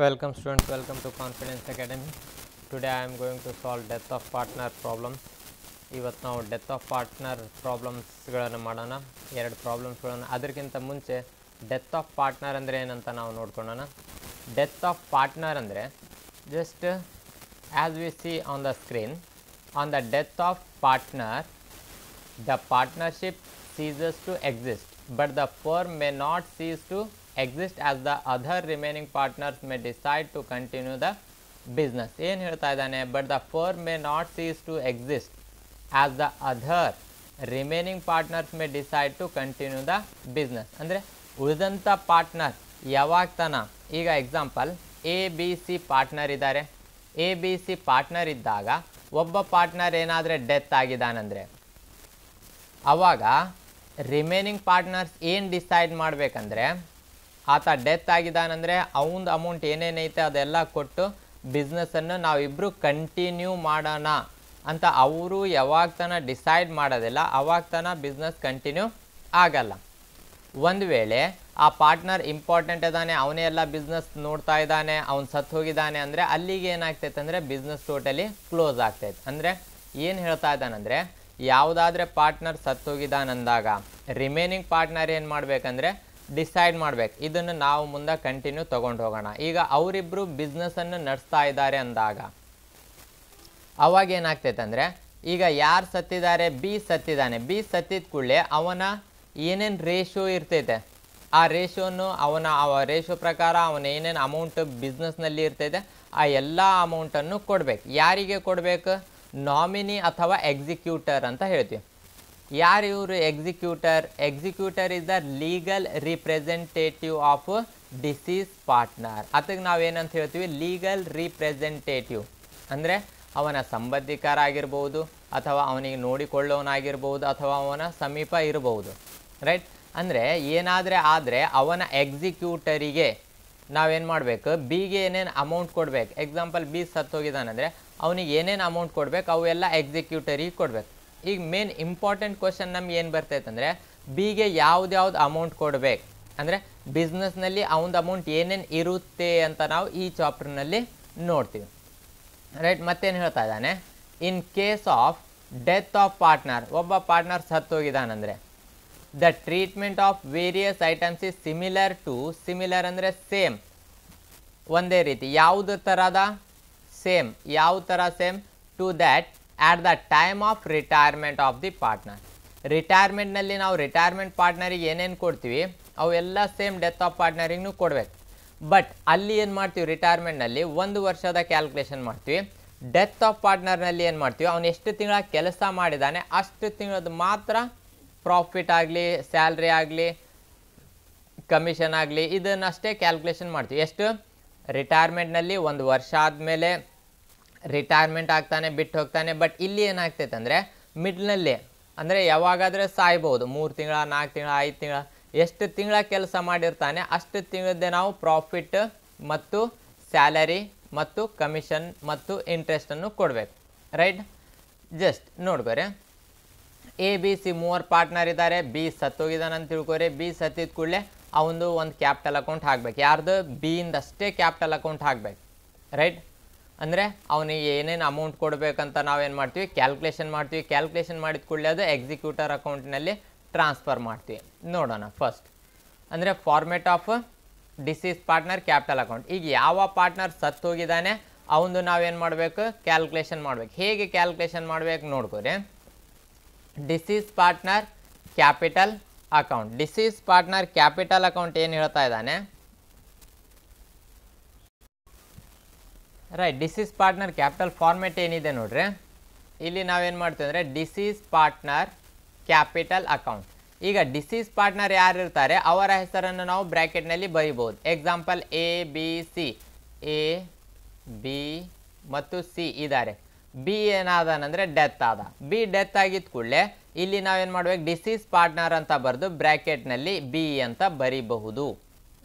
Welcome students, welcome to Confidence Academy. Today I am going to solve death of partner problems. ಇವತ್ತು ನಾವು death of partner ಪ್ರಾಬ್ಲಮ್ಸ್ಗಳನ್ನು ಮಾಡೋಣ. ಎರಡು ಪ್ರಾಬ್ಲಮ್ಸ್ಗಳನ್ನು. ಅದಕ್ಕಿಂತ ಮುಂಚೆ death of partner ಅಂದರೆ ಏನಂತ ನಾವು ನೋಡ್ಕೊಳ್ಳೋಣ. ಡೆತ್ ಆಫ್ ಪಾರ್ಟ್ನರ್ ಅಂದರೆ just as we C on the screen, on the death of partner the partnership ceases to exist, but the firm may not cease to exist as the other remaining partners may decide to continue the business. ಏನು ಹೇಳ್ತಾ ಇದ್ದಾನೆ? But the firm may not cease to exist as the other remaining partners may decide to continue the business. ಅಂದರೆ ಉಳಿದಂಥ partner ಯಾವಾಗ ತನ, ಈಗ example A B C partner ಇದ್ದಾರೆ. A B C partner ಇದ್ದಾಗ ಒಬ್ಬ ಪಾರ್ಟ್ನರ್ ಏನಾದರೆ ಡೆತ್ ಆಗಿದ್ದಾನಂದರೆ ಆವಾಗ remaining partners ಏನು ಡಿಸೈಡ್ ಮಾಡಬೇಕಂದ್ರೆ, ಆತ ಡೆತ್ ಆಗಿದ್ದಾನಂದರೆ ಅವನದು ಅಮೌಂಟ್ ಏನೇನೈತೆ ಅದೆಲ್ಲ ಕೊಟ್ಟು ಬಿಸ್ನೆಸ್ಸನ್ನು ನಾವಿಬ್ಬರು ಕಂಟಿನ್ಯೂ ಮಾಡೋಣ ಅಂತ ಅವರು ಯಾವಾಗ ತನ ಡಿಸೈಡ್ ಮಾಡೋದಿಲ್ಲ ಅವಾಗ ತನ ಬಿಸ್ನೆಸ್ ಕಂಟಿನ್ಯೂ ಆಗಲ್ಲ. ಒಂದು ವೇಳೆ ಆ ಪಾರ್ಟ್ನರ್ ಇಂಪಾರ್ಟೆಂಟ್ ಇದ್ದಾನೆ, ಅವನೇ ಎಲ್ಲ ಬಿಸ್ನೆಸ್ ನೋಡ್ತಾ ಇದ್ದಾನೆ, ಅವ್ನು ಸತ್ತು ಹೋಗಿದ್ದಾನೆ ಅಂದರೆ ಅಲ್ಲಿಗೆ ಏನಾಗ್ತೈತೆ ಅಂದರೆ ಬಿಸ್ನೆಸ್ ಟೋಟಲಿ ಕ್ಲೋಸ್ ಆಗ್ತೈತೆ. ಅಂದರೆ ಏನು ಹೇಳ್ತಾ ಇದ್ದಾನಂದರೆ, ಯಾವುದಾದ್ರೆ ಪಾರ್ಟ್ನರ್ ಸತ್ತೋಗಿದ್ದಾನಂದಾಗ ರಿಮೇನಿಂಗ್ ಪಾರ್ಟ್ನರ್ ಏನು ಮಾಡಬೇಕಂದ್ರೆ ಡಿಸೈಡ್ ಮಾಡಬೇಕು, ಇದನ್ನು ನಾವು ಮುಂದೆ ಕಂಟಿನ್ಯೂ ತೊಗೊಂಡು ಹೋಗೋಣ. ಈಗ ಅವರಿಬ್ಬರು ಬಿಸ್ನೆಸ್ಸನ್ನು ನಡೆಸ್ತಾ ಇದ್ದಾರೆ ಅಂದಾಗ ಅವಾಗ ಏನಾಗ್ತೈತೆ ಅಂದರೆ, ಈಗ ಯಾರು ಸತ್ತಿದ್ದಾರೆ, ಬಿ ಸತ್ತಿದ್ದಾನೆ. ಬಿ ಸತ್ತಿದ ಕೂಡಲೇ ಅವನ ಏನೇನು ರೇಷೋ ಇರ್ತೈತೆ ಆ ರೇಷೋನು ಆ ರೇಷೋ ಪ್ರಕಾರ ಅವನ ಏನೇನು ಅಮೌಂಟ್ ಬಿಸ್ನೆಸ್ನಲ್ಲಿ ಇರ್ತೈತೆ ಆ ಎಲ್ಲ ಅಮೌಂಟನ್ನು ಕೊಡಬೇಕು. ಯಾರಿಗೆ ಕೊಡಬೇಕು? ನಾಮಿನಿ ಅಥವಾ ಎಕ್ಸಿಕ್ಯೂಟರ್ ಅಂತ ಹೇಳ್ತೀವಿ. ಯಾರು ಇವರು executor? Executor is the legal representative of disease partner. ಅದಕ್ಕೆ ನಾವೇನಂತ ಹೇಳ್ತೀವಿ? Legal representative. ಅಂದರೆ ಅವನ ಸಂಬಂಧಿಕರಾಗಿರ್ಬೋದು ಅಥವಾ ಅವನಿಗೆ ನೋಡಿಕೊಳ್ಳೋನಾಗಿರ್ಬೋದು ಅಥವಾ ಅವನ ಸಮೀಪ ಇರಬಹುದು, ರೈಟ್? ಅಂದರೆ ಏನಾದರೆ ಆದರೆ ಅವನ ಎಕ್ಸಿಕ್ಯೂಟರಿಗೆ ನಾವೇನು ಮಾಡಬೇಕು? ಬಿಗೆ ಏನೇನು ಅಮೌಂಟ್ ಕೊಡಬೇಕು. ಎಕ್ಸಾಂಪಲ್ ಬಿ ಸತ್ತೋಗಿದ್ದಾನಂದರೆ ಅವನಿಗೆ ಏನೇನು ಅಮೌಂಟ್ ಕೊಡಬೇಕು ಅವೆಲ್ಲ ಎಕ್ಸಿಕ್ಯೂಟರಿಗೆ ಕೊಡಬೇಕು. ಈಗ ಮೇನ್ ಇಂಪಾರ್ಟೆಂಟ್ ಕ್ವಶನ್ ನಮ್ಗೆ ಏನು ಬರ್ತೈತೆ ಅಂದರೆ, ಬಿಗೆ ಯಾವ್ದು ಅಮೌಂಟ್ ಕೊಡಬೇಕು ಅಂದರೆ ಬಿಸ್ನೆಸ್ನಲ್ಲಿ ಅವನದು ಅಮೌಂಟ್ ಏನೇನು ಇರುತ್ತೆ ಅಂತ ನಾವು ಈ ಚಾಪ್ಟರ್ನಲ್ಲಿ ನೋಡ್ತೀವಿ, ರೈಟ್? ಮತ್ತೇನು ಹೇಳ್ತಾ ಇದ್ದಾನೆ? In case of death of partner, ಒಬ್ಬ ಪಾರ್ಟ್ನರ್ ಸತ್ತೋಗಿದ್ದಾನಂದರೆ the treatment of various items is similar to, similar ಅಂದರೆ ಸೇಮ್, ಒಂದೇ ರೀತಿ. ಯಾವುದು ಥರದ? ಸೇಮ್. ಯಾವ ಥರ same? To that at the time of retirement of the partner. ರಿಟೈರ್ಮೆಂಟ್ನಲ್ಲಿ ನಾವು ರಿಟೈರ್ಮೆಂಟ್ ಪಾರ್ಟ್ನರಿಗೆ ಏನೇನು ಕೊಡ್ತೀವಿ ಅವೆಲ್ಲ ಸೇಮ್ ಡೆತ್ ಆಫ್ ಪಾರ್ಟ್ನರಿಗೂ ಕೊಡಬೇಕು. ಬಟ್ ಅಲ್ಲಿ ಏನು ಮಾಡ್ತೀವಿ? ರಿಟೈರ್ಮೆಂಟ್ನಲ್ಲಿ 1 ವರ್ಷದ ಕ್ಯಾಲ್ಕುಲೇಷನ್ ಮಾಡ್ತೀವಿ. ಡೆತ್ ಆಫ್ ಪಾರ್ಟ್ನರ್ನಲ್ಲಿ ಏನು ಮಾಡ್ತೀವಿ? ಅವನು ಎಷ್ಟು ತಿಂಗಳ ಕೆಲಸ ಮಾಡಿದ್ದಾನೆ ಅಷ್ಟು ತಿಂಗಳದ್ದು ಮಾತ್ರ ಪ್ರಾಫಿಟ್ ಆಗಲಿ, ಸ್ಯಾಲ್ರಿ ಆಗಲಿ, ಕಮಿಷನ್ ಆಗಲಿ, ಇದನ್ನಷ್ಟೇ ಕ್ಯಾಲ್ಕುಲೇಷನ್ ಮಾಡ್ತೀವಿ. ಎಷ್ಟು? ರಿಟೈರ್ಮೆಂಟ್ನಲ್ಲಿ 1 ವರ್ಷ ಆದಮೇಲೆ ರಿಟೈರ್ಮೆಂಟ್ ಆಗ್ತಾನೆ, ಬಿಟ್ಟು ಹೋಗ್ತಾನೆ. ಬಟ್ ಇಲ್ಲಿ ಏನಾಗ್ತೈತೆ ಅಂದರೆ ಮಿಡ್ಲ್ನಲ್ಲಿ, ಅಂದರೆ ಯಾವಾಗಾದರೆ ಸಾಯ್ಬೋದು, 3 ತಿಂಗಳ, 4 ತಿಂಗಳ, 5 ತಿಂಗಳ, ಎಷ್ಟು ತಿಂಗಳ ಕೆಲಸ ಮಾಡಿರ್ತಾನೆ ಅಷ್ಟು ತಿಂಗಳದ್ದೇ ನಾವು ಪ್ರಾಫಿಟ್ ಮತ್ತು ಸ್ಯಾಲರಿ ಮತ್ತು ಕಮಿಷನ್ ಮತ್ತು ಇಂಟ್ರೆಸ್ಟನ್ನು ಕೊಡಬೇಕು, ರೈಟ್? ಜಸ್ಟ್ ನೋಡ್ಕೊರಿ, ಎ ಬಿ ಸಿ 3 ಪಾರ್ಟ್ನರ್ ಇದ್ದಾರೆ. ಬಿ ಸತ್ತೋಗಿದ್ದಾನೆ ಅಂತ ತಿಳ್ಕೊರಿ. ಬಿ ಸತ್ತಿದ ಕೂಡಲೇ ಅವನು ಒಂದು ಕ್ಯಾಪಿಟಲ್ ಅಕೌಂಟ್ ಹಾಕಬೇಕು. ಯಾರ್ದು? ಬಿಯಿಂದಷ್ಟೇ ಕ್ಯಾಪಿಟಲ್ ಅಕೌಂಟ್ ಹಾಕಬೇಕು, ರೈಟ್? ಅಂದರೆ ಅವನಿಗೆ ಏನೇನು ಅಮೌಂಟ್ ಕೊಡಬೇಕಂತ ನಾವೇನು ಮಾಡ್ತೀವಿ? ಕ್ಯಾಲ್ಕುಲೇಷನ್ ಮಾಡ್ತೀವಿ. ಕ್ಯಾಲ್ಕುಲೇಷನ್ ಮಾಡಿದ ಕೂಡಲೇ ಅದು ಎಕ್ಸಿಕ್ಯೂಟರ್ ಅಕೌಂಟ್ನಲ್ಲಿ ಟ್ರಾನ್ಸ್ಫರ್ ಮಾಡ್ತೀವಿ. ನೋಡೋಣ ಫಸ್ಟ್. ಅಂದರೆ format of disease partner capital account. ಈಗ ಯಾವ ಪಾರ್ಟ್ನರ್ ಸತ್ತೋಗಿದ್ದಾನೆ ಅವನು ನಾವೇನು ಮಾಡಬೇಕು? ಕ್ಯಾಲ್ಕುಲೇಷನ್ ಮಾಡಬೇಕು. ಹೇಗೆ ಕ್ಯಾಲ್ಕುಲೇಷನ್ ಮಾಡಬೇಕು ನೋಡ್ಕೊರಿ. Deceased partner capital account. Deceased partner capital account ಏನು ಹೇಳ್ತಾ ಇದ್ದಾನೆ? Right, deceased partner capital format ಏನಿದೆ ನೋಡ್ರಿ. ಇಲ್ಲಿ ನಾವೇನು ಮಾಡ್ತೀವಿ ಅಂದರೆ ಡಿಸೀಸ್ ಪಾರ್ಟ್ನರ್ ಕ್ಯಾಪಿಟಲ್ ಅಕೌಂಟ್. ಈಗ ಡಿಸೀಸ್ ಪಾರ್ಟ್ನರ್ ಯಾರು ಇರ್ತಾರೆ ಅವರ ಹೆಸರನ್ನು ನಾವು ಬ್ರ್ಯಾಕೆಟ್ನಲ್ಲಿ ಬರೀಬೋದು. Example A B C, A B ಮತ್ತು ಸಿ ಇದ್ದಾರೆ. ಬಿ ಏನಾದನಂದರೆ ಡೆತ್ ಆದ. ಬಿ ಡೆತ್ ಆಗಿದ್ದ ಕೂಡಲೇ ಇಲ್ಲಿ ನಾವೇನು ಮಾಡ್ಬೇಕು? ಡಿಸೀಸ್ ಪಾರ್ಟ್ನರ್ ಅಂತ ಬರೆದು ಬ್ರ್ಯಾಕೆಟ್ನಲ್ಲಿ ಬಿ ಅಂತ ಬರೀಬಹುದು,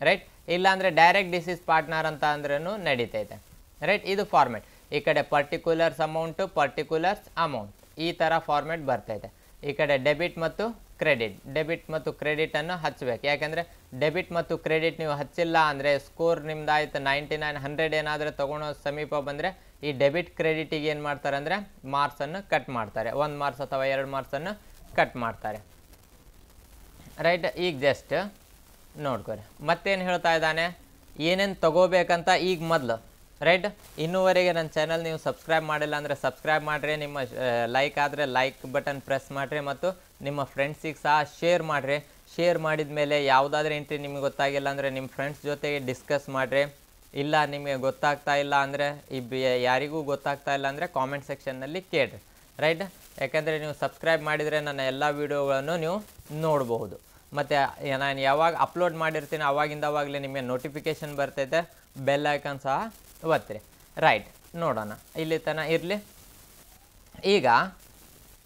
ರೈಟ್? ಇಲ್ಲಾಂದರೆ ಡೈರೆಕ್ಟ್ ಡಿಸೀಸ್ ಪಾರ್ಟ್ನರ್ ಅಂತ ಅಂದ್ರೂ ನಡೀತೈತೆ, ರೈಟ್? ಇದು ಫಾರ್ಮೆಟ್. ಈ ಕಡೆ ಪರ್ಟಿಕ್ಯುಲರ್ಸ್ ಅಮೌಂಟು, ಪರ್ಟಿಕ್ಯುಲರ್ಸ್ ಅಮೌಂಟ್, ಈ ಥರ ಫಾರ್ಮೆಟ್ ಬರ್ತೈತೆ. ಈ ಕಡೆ ಡೆಬಿಟ್ ಮತ್ತು ಕ್ರೆಡಿಟ್, ಡೆಬಿಟ್ ಮತ್ತು ಕ್ರೆಡಿಟನ್ನು ಹಚ್ಚಬೇಕು. ಯಾಕೆಂದರೆ ಡೆಬಿಟ್ ಮತ್ತು ಕ್ರೆಡಿಟ್ ನೀವು ಹಚ್ಚಿಲ್ಲ ಅಂದರೆ ಸ್ಕೋರ್ ನಿಮ್ದಾಯ್ತು 99 100 ಏನಾದರೂ ತೊಗೊಳೋ ಸಮೀಪ ಬಂದರೆ ಈ ಡೆಬಿಟ್ ಕ್ರೆಡಿಟಿಗೆ ಏನು ಮಾಡ್ತಾರೆ ಅಂದರೆ ಮಾರ್ಕ್ಸನ್ನು ಕಟ್ ಮಾಡ್ತಾರೆ, 1 ಮಾರ್ಕ್ಸ್ ಅಥವಾ 2 ಮಾರ್ಕ್ಸನ್ನು ಕಟ್ ಮಾಡ್ತಾರೆ. ರೈಟ್, ಈಗ ಜಸ್ಟ್ ನೋಡ್ಕೊರಿ ಮತ್ತೇನು ಹೇಳ್ತಾ ಇದ್ದಾನೆ, ಏನೇನು ತಗೋಬೇಕಂತ ಈಗ ಮೊದಲು. ರೈಟ್, ಇನ್ನೂವರೆಗೆ ನನ್ನ ಚಾನಲ್ ನೀವು ಸಬ್ಸ್ಕ್ರೈಬ್ ಮಾಡಿಲ್ಲ ಅಂದರೆ ಸಬ್ಸ್ಕ್ರೈಬ್ ಮಾಡಿರಿ, ನಿಮ್ಮ ಲೈಕ್ ಆದರೆ ಲೈಕ್ ಬಟನ್ ಪ್ರೆಸ್ ಮಾಡಿರಿ ಮತ್ತು ನಿಮ್ಮ ಫ್ರೆಂಡ್ಸಿಗೆ ಸಹ ಶೇರ್ ಮಾಡಿರಿ. ಶೇರ್ ಮಾಡಿದ ಮೇಲೆ ಯಾವುದಾದ್ರೂ ಎಂಟ್ರಿ ನಿಮಗೆ ಗೊತ್ತಾಗಿಲ್ಲ ಅಂದರೆ ನಿಮ್ಮ ಫ್ರೆಂಡ್ಸ್ ಜೊತೆಗೆ ಡಿಸ್ಕಸ್ ಮಾಡಿರಿ. ಇಲ್ಲ ನಿಮಗೆ ಗೊತ್ತಾಗ್ತಾ ಇಲ್ಲ ಅಂದರೆ ಯಾರಿಗೂ ಗೊತ್ತಾಗ್ತಾ ಇಲ್ಲ ಅಂದರೆ ಕಾಮೆಂಟ್ ಸೆಕ್ಷನ್ನಲ್ಲಿ ಕೇಳಿರಿ. ರೈಟ್, ಯಾಕಂದರೆ ನೀವು ಸಬ್ಸ್ಕ್ರೈಬ್ ಮಾಡಿದರೆ ನನ್ನ ಎಲ್ಲ ವೀಡಿಯೋಗಳನ್ನು ನೀವು ನೋಡಬಹುದು. ಮತ್ತು ನಾನು ಯಾವಾಗ ಅಪ್ಲೋಡ್ ಮಾಡಿರ್ತೀನಿ ಅವಾಗಲೇ ನಿಮಗೆ ನೋಟಿಫಿಕೇಷನ್ ಬರ್ತೈತೆ, ಬೆಲ್ ಐಕಾನ್ ಸಹ ಒತ್ತಿರಿ. ರೈಟ್, ನೋಡೋಣ ಇಲ್ಲಿ ತನಕ ಇರಲಿ. ಈಗ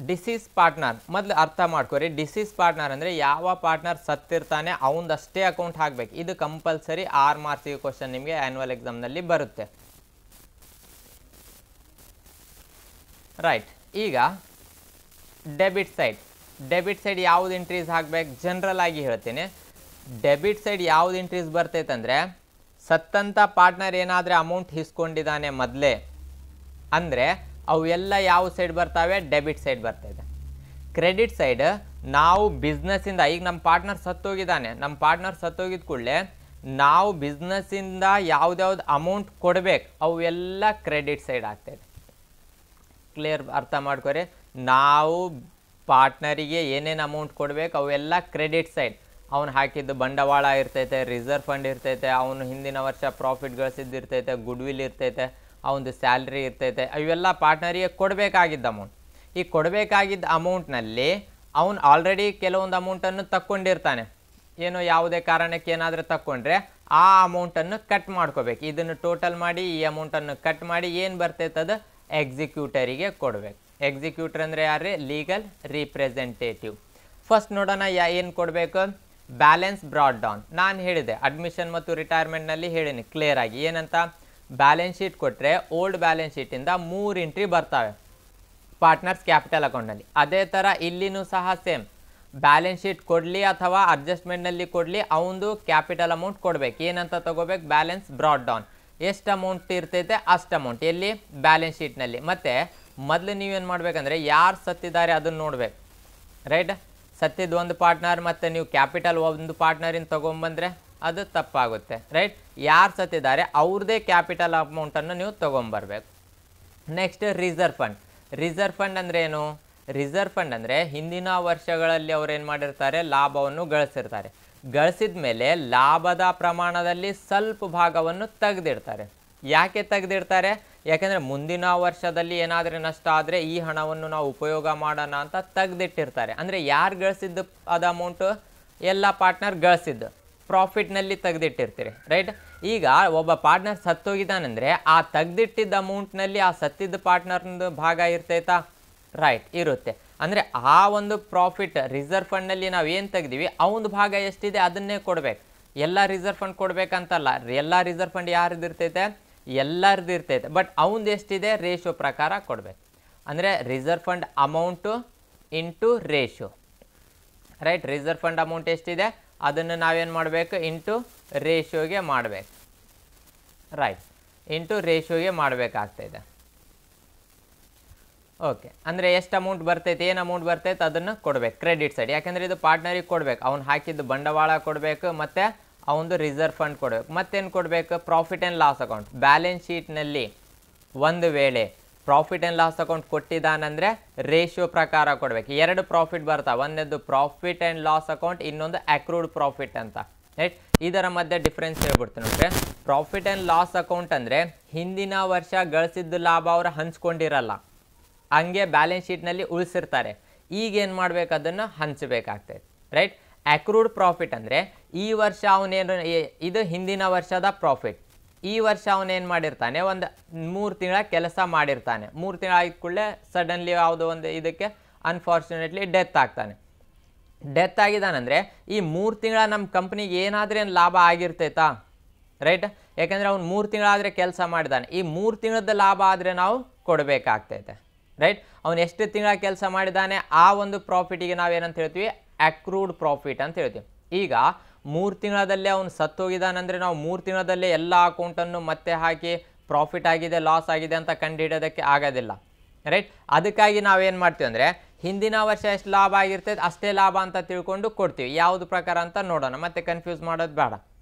ಡಿಸೀಸ್ ಪಾರ್ಟ್ನರ್ ಮೊದಲು ಅರ್ಥ ಮಾಡ್ಕೊರಿ. ಡಿಸೀಸ್ ಪಾರ್ಟ್ನರ್ ಅಂದರೆ ಯಾವ ಪಾರ್ಟ್ನರ್ ಸತ್ತಿರ್ತಾನೆ ಅವನದಷ್ಟೇ ಅಕೌಂಟ್ ಹಾಕಬೇಕು. ಇದು ಕಂಪಲ್ಸರಿ 6 ಮಾರ್ಕ್ಸಿಗೆ ಕ್ವಶನ್ ನಿಮಗೆ ಆ್ಯನ್ಯುವಲ್ ಎಕ್ಸಾಮ್ನಲ್ಲಿ ಬರುತ್ತೆ. ರೈಟ್, ಈಗ ಡೆಬಿಟ್ ಸೈಡ್ ಯಾವ್ದು ಎಂಟ್ರೀಸ್ ಹಾಕ್ಬೇಕು ಜನರಲ್ ಆಗಿ ಹೇಳ್ತೀನಿ. ಡೆಬಿಟ್ ಸೈಡ್ ಯಾವ್ದು ಎಂಟ್ರೀಸ್ ಬರ್ತೈತೆ ಅಂದರೆ ಸತ್ತಂಥ ಪಾರ್ಟ್ನರ್ ಏನಾದರೆ ಅಮೌಂಟ್ ಇಸ್ಕೊಂಡಿದ್ದಾನೆ ಮೊದಲೇ ಅಂದರೆ ಅವು ಎಲ್ಲ ಯಾವ ಸೈಡ್ ಬರ್ತಾವೆ, ಡೆಬಿಟ್ ಸೈಡ್ ಬರ್ತೈತೆ. ಕ್ರೆಡಿಟ್ ಸೈಡ್ ನಾವು ಬಿಸ್ನೆಸ್ಸಿಂದ, ಈಗ ನಮ್ಮ ಪಾರ್ಟ್ನರ್ ಸತ್ತೋಗಿದ ಕೂಡಲೇ ನಾವು ಬಿಸ್ನೆಸ್ಸಿಂದ ಯಾವ್ದ್ಯಾವ್ದು ಅಮೌಂಟ್ ಕೊಡಬೇಕು ಅವು ಎಲ್ಲ ಕ್ರೆಡಿಟ್ ಸೈಡ್ ಆಗ್ತೈತೆ. ಕ್ಲಿಯರ್, ಅರ್ಥ ಮಾಡ್ಕೊರಿ. ನಾವು ಪಾರ್ಟ್ನರಿಗೆ ಏನೇನು ಅಮೌಂಟ್ ಕೊಡಬೇಕು ಅವೆಲ್ಲ ಕ್ರೆಡಿಟ್ ಸೈಡ್. ಅವನು ಹಾಕಿದ್ದು ಬಂಡವಾಳ ಇರ್ತೈತೆ, ರಿಸರ್ವ್ ಫಂಡ್ ಇರ್ತೈತೆ, ಅವನು ಹಿಂದಿನ ವರ್ಷ ಪ್ರಾಫಿಟ್ ಗಳಿಸಿದ್ದು ಇರ್ತೈತೆ, ಗುಡ್ ವಿಲ್ ಇರ್ತೈತೆ, ಅವನದು ಸ್ಯಾಲ್ರಿ ಇರ್ತೈತೆ, ಇವೆಲ್ಲ ಪಾರ್ಟ್ನರಿಗೆ ಕೊಡಬೇಕಾಗಿದ್ದ ಅಮೌಂಟ್. ಈ ಕೊಡಬೇಕಾಗಿದ್ದ ಅಮೌಂಟ್ನಲ್ಲಿ ಅವನು ಆಲ್ರೆಡಿ ಕೆಲವೊಂದು ಅಮೌಂಟನ್ನು ತಕ್ಕೊಂಡಿರ್ತಾನೆ. ಏನೋ ಯಾವುದೇ ಕಾರಣಕ್ಕೆ ಏನಾದರೂ ತಕ್ಕೊಂಡ್ರೆ ಆ ಅಮೌಂಟನ್ನು ಕಟ್ ಮಾಡ್ಕೋಬೇಕು. ಇದನ್ನು ಟೋಟಲ್ ಮಾಡಿ ಈ ಅಮೌಂಟನ್ನು ಕಟ್ ಮಾಡಿ ಏನು ಬರ್ತೈತೆ ಅದು ಎಕ್ಸಿಕ್ಯೂಟರಿಗೆ ಕೊಡಬೇಕು. ಎಕ್ಸಿಕ್ಯೂಟರ್ ಅಂದರೆ ಯಾರು, ಲೀಗಲ್ ರಿಪ್ರೆಸೆಂಟೇಟಿವ್. ಫಸ್ಟ್ ನೋಡೋಣ ಏನು ಕೊಡಬೇಕು, ಬ್ಯಾಲೆನ್ಸ್ ಬ್ರಾಡ್ ಡೌನ್. ನಾನು ಹೇಳಿದೆ ಅಡ್ಮಿಷನ್ ಮತ್ತು ರಿಟೈರ್ಮೆಂಟ್ನಲ್ಲಿ ಹೇಳೀನಿ ಕ್ಲಿಯರ್ ಆಗಿ ಏನಂತ. ಬ್ಯಾಲೆನ್ಸ್ ಶೀಟ್ ಕೊಟ್ಟರೆ ಓಲ್ಡ್ ಬ್ಯಾಲೆನ್ಸ್ ಶೀಟಿಂದ 3 ಎಂಟ್ರಿ ಬರ್ತಾವೆ ಪಾರ್ಟ್ನರ್ಸ್ ಕ್ಯಾಪಿಟಲ್ ಅಕೌಂಟಲ್ಲಿ. ಅದೇ ಥರ ಇಲ್ಲಿನೂ ಸಹ ಸೇಮ್, ಬ್ಯಾಲೆನ್ಸ್ ಶೀಟ್ ಕೊಡಲಿ ಅಥವಾ ಅಡ್ಜಸ್ಟ್ಮೆಂಟ್ನಲ್ಲಿ ಕೊಡಲಿ ಅವನದು ಕ್ಯಾಪಿಟಲ್ ಅಮೌಂಟ್ ಕೊಡಬೇಕು. ಏನಂತ ತಗೋಬೇಕು, ಬ್ಯಾಲೆನ್ಸ್ ಬ್ರಾಡ್ ಡೌನ್. ಎಷ್ಟು ಅಮೌಂಟ್ ಇರ್ತೈತೆ ಅಷ್ಟು ಅಮೌಂಟ್ ಎಲ್ಲಿ, ಬ್ಯಾಲೆನ್ಸ್ ಶೀಟ್ನಲ್ಲಿ. ಮತ್ತು ಮೊದಲು ನೀವೇನು ಮಾಡಬೇಕಂದ್ರೆ ಯಾರು ಸತ್ತಿದ್ದಾರೆ ಅದನ್ನು ನೋಡಬೇಕು. ರೈಟ್, ಸತ್ತಿದ್ದು ಒಂದು ಪಾರ್ಟ್ನರ್ ಮತ್ತು ನೀವು ಕ್ಯಾಪಿಟಲ್ ಒಂದು ಪಾರ್ಟ್ನರಿಂದ ತೊಗೊಂಬಂದರೆ ಅದು ತಪ್ಪಾಗುತ್ತೆ. ರೈಟ್, ಯಾರು ಸತ್ತಿದ್ದಾರೆ ಅವ್ರದ್ದೇ ಕ್ಯಾಪಿಟಲ್ ಅಮೌಂಟನ್ನು ನೀವು ತೊಗೊಂಬರ್ಬೇಕು. ನೆಕ್ಸ್ಟ್ ರಿಸರ್ವ್ ಫಂಡ್ ಅಂದರೆ ಏನು, ರಿಸರ್ವ್ ಫಂಡ್ ಅಂದರೆ ಹಿಂದಿನ ವರ್ಷಗಳಲ್ಲಿ ಅವ್ರು ಏನು ಮಾಡಿರ್ತಾರೆ, ಲಾಭವನ್ನು ಗಳಿಸಿರ್ತಾರೆ. ಗಳಿಸಿದ ಮೇಲೆ ಲಾಭದ ಪ್ರಮಾಣದಲ್ಲಿ ಸ್ವಲ್ಪ ಭಾಗವನ್ನು ತೆಗೆದಿಡ್ತಾರೆ. ಯಾಕೆ ತೆಗೆದಿಡ್ತಾರೆ, ಯಾಕೆಂದರೆ ಮುಂದಿನ ವರ್ಷದಲ್ಲಿ ಏನಾದರೂ ನಷ್ಟ ಆದರೆ ಈ ಹಣವನ್ನು ನಾವು ಉಪಯೋಗ ಮಾಡೋಣ ಅಂತ ತೆಗೆದಿಟ್ಟಿರ್ತಾರೆ. ಅಂದರೆ ಯಾರು ಗಳಿಸಿದ್ದು ಅದು ಅಮೌಂಟು, ಎಲ್ಲ ಪಾರ್ಟ್ನರ್ ಗಳಿಸಿದ್ದು ಪ್ರಾಫಿಟ್ನಲ್ಲಿ ತೆಗೆದಿಟ್ಟಿರ್ತೀರಿ. ರೈಟ್, ಈಗ ಒಬ್ಬ ಪಾರ್ಟ್ನರ್ ಸತ್ತೋಗಿದ್ದಾನೆಂದರೆ ಆ ತೆಗೆದಿಟ್ಟಿದ್ದ ಅಮೌಂಟ್ನಲ್ಲಿ ಆ ಸತ್ತಿದ್ದ ಪಾರ್ಟ್ನರ್ದು ಭಾಗ ಇರ್ತೈತಾ, ರೈಟ್ ಇರುತ್ತೆ. ಅಂದರೆ ಆ ಒಂದು ಪ್ರಾಫಿಟ್ ರಿಸರ್ವ್ ಫಂಡ್ನಲ್ಲಿ ನಾವು ಏನು ತೆಗ್ದೀವಿ ಅವನ ಭಾಗ ಎಷ್ಟಿದೆ ಅದನ್ನೇ ಕೊಡಬೇಕು. ಎಲ್ಲ ರಿಸರ್ವ್ ಫಂಡ್ ಕೊಡಬೇಕಂತಲ್ಲ, ಎಲ್ಲ ರಿಸರ್ವ್ ಫಂಡ್ ಯಾರ್ದು ಇರ್ತೈತೆ, ಎಲ್ಲರದ್ದು ಇರ್ತೈತೆ. ಬಟ್ ಅವನದು ಎಷ್ಟಿದೆ ರೇಷಿಯೋ ಪ್ರಕಾರ ಕೊಡಬೇಕು. ಅಂದರೆ reserve fund amount into ratio. Right, reserve fund amount ಎಷ್ಟಿದೆ ಅದನ್ನು ನಾವೇನು ಮಾಡಬೇಕು, ಇಂಟು ರೇಷಿಯೋಗೆ ಮಾಡಬೇಕು. ರೈಟ್, ಇಂಟು ರೇಷಿಯೋಗೆ ಮಾಡಬೇಕಾಗ್ತಾಯಿದೆ. ಓಕೆ, ಅಂದರೆ ಎಷ್ಟು ಅಮೌಂಟ್ ಬರ್ತೈತೆ, ಏನು ಅಮೌಂಟ್ ಬರ್ತೈತೆ ಅದನ್ನು ಕೊಡಬೇಕು ಕ್ರೆಡಿಟ್ ಸೈಡ್. ಯಾಕೆಂದರೆ ಇದು ಪಾರ್ಟ್ನರಿಗೆ ಕೊಡಬೇಕು, ಅವ್ನು ಹಾಕಿದ್ದು ಬಂಡವಾಳ ಕೊಡಬೇಕು ಮತ್ತು ಅವನದು ರಿಸರ್ವ್ ಫಂಡ್ ಕೊಡಬೇಕು. ಮತ್ತೇನು ಕೊಡಬೇಕು, profit and loss account. Balance ಶೀಟ್ನಲ್ಲಿ ಒಂದು ವೇಳೆ ಪ್ರಾಫಿಟ್ ಆ್ಯಂಡ್ ಲಾಸ್ ಅಕೌಂಟ್ ಕೊಟ್ಟಿದ್ದಾನಂದರೆ ರೇಷಿಯೋ ಪ್ರಕಾರ ಕೊಡಬೇಕು. 2 ಪ್ರಾಫಿಟ್ ಬರ್ತಾವೆ, ಒಂದನೇದು ಪ್ರಾಫಿಟ್ ಆ್ಯಂಡ್ ಲಾಸ್ ಅಕೌಂಟ್, ಇನ್ನೊಂದು ಅಕ್ರೂಡ್ ಪ್ರಾಫಿಟ್ ಅಂತ. ರೈಟ್, ಇದರ ಮಧ್ಯೆ ಡಿಫ್ರೆನ್ಸ್ ಹೇಳ್ಬಿಡ್ತೀನಿ ನೋಡ್ರಿ. ಪ್ರಾಫಿಟ್ ಆ್ಯಂಡ್ ಲಾಸ್ ಅಕೌಂಟ್ ಅಂದರೆ ಹಿಂದಿನ ವರ್ಷ ಗಳಿಸಿದ್ದು ಲಾಭ ಅವರು ಹಂಚ್ಕೊಂಡಿರಲ್ಲ, ಹಂಗೆ ಬ್ಯಾಲೆನ್ಸ್ ಶೀಟ್ನಲ್ಲಿ ಉಳಿಸಿರ್ತಾರೆ. ಈಗೇನು ಮಾಡಬೇಕು, ಅದನ್ನು ಹಂಚಬೇಕಾಗ್ತೈತೆ. ರೈಟ್, ಅಕ್ರೂಡ್ ಪ್ರಾಫಿಟ್ ಅಂದರೆ ಈ ವರ್ಷ ಅವನೇನು, ಇದು ಹಿಂದಿನ ವರ್ಷದ ಪ್ರಾಫಿಟ್. ಈ ವರ್ಷ ಅವನೇನು ಮಾಡಿರ್ತಾನೆ, ಒಂದು 3 ತಿಂಗಳ ಕೆಲಸ ಮಾಡಿರ್ತಾನೆ. 3 ತಿಂಗಳು ಆಗಿದ ಕೂಡಲೇ ಸಡನ್ಲಿ ಯಾವುದೋ ಒಂದು ಇದಕ್ಕೆ ಅನ್ಫಾರ್ಚುನೇಟ್ಲಿ ಡೆತ್ ಆಗ್ತಾನೆ. ಡೆತ್ ಆಗಿದ್ದಾನಂದರೆ ಈ 3 ತಿಂಗಳ ನಮ್ಮ ಕಂಪ್ನಿಗೆ ಏನಾದ್ರೇನು ಲಾಭ ಆಗಿರ್ತೈತಾ, ರೈಟ್. ಯಾಕೆಂದರೆ ಅವ್ನು 3 ತಿಂಗಳಾದರೆ ಕೆಲಸ ಮಾಡಿದ್ದಾನೆ, ಈ 3 ತಿಂಗಳದ ಲಾಭ ಆದರೆ ನಾವು ಕೊಡಬೇಕಾಗ್ತೈತೆ. ರೈಟ್, ಅವನು ಎಷ್ಟು ತಿಂಗಳ ಕೆಲಸ ಮಾಡಿದ್ದಾನೆ ಆ ಒಂದು ಪ್ರಾಫಿಟಿಗೆ ನಾವೇನಂತ ಹೇಳ್ತೀವಿ, ಅಕ್ರೂಡ್ ಪ್ರಾಫಿಟ್ ಅಂತ ಹೇಳ್ತೀವಿ. ಈಗ 3 ತಿಂಗಳದಲ್ಲೇ ಅವನು ಸತ್ತೋಗಿದ್ದಾನಂದರೆ ನಾವು 3 ತಿಂಗಳದಲ್ಲೇ ಎಲ್ಲ ಅಕೌಂಟನ್ನು ಮತ್ತೆ ಹಾಕಿ ಪ್ರಾಫಿಟ್ ಆಗಿದೆ ಲಾಸ್ ಆಗಿದೆ ಅಂತ ಕಂಡುಹಿಡಿಯೋದಕ್ಕೆ ಆಗೋದಿಲ್ಲ, ರೈಟ್. ಅದಕ್ಕಾಗಿ ನಾವೇನು ಮಾಡ್ತೀವಿ ಅಂದರೆ ಹಿಂದಿನ ವರ್ಷ ಎಷ್ಟು ಲಾಭ ಆಗಿರ್ತೈತೆ ಅಷ್ಟೇ ಲಾಭ ಅಂತ ತಿಳ್ಕೊಂಡು ಕೊಡ್ತೀವಿ. ಯಾವುದು ಪ್ರಕಾರ ಅಂತ ನೋಡೋಣ, ಮತ್ತೆ ಕನ್ಫ್ಯೂಸ್ ಮಾಡೋದು ಬೇಡ,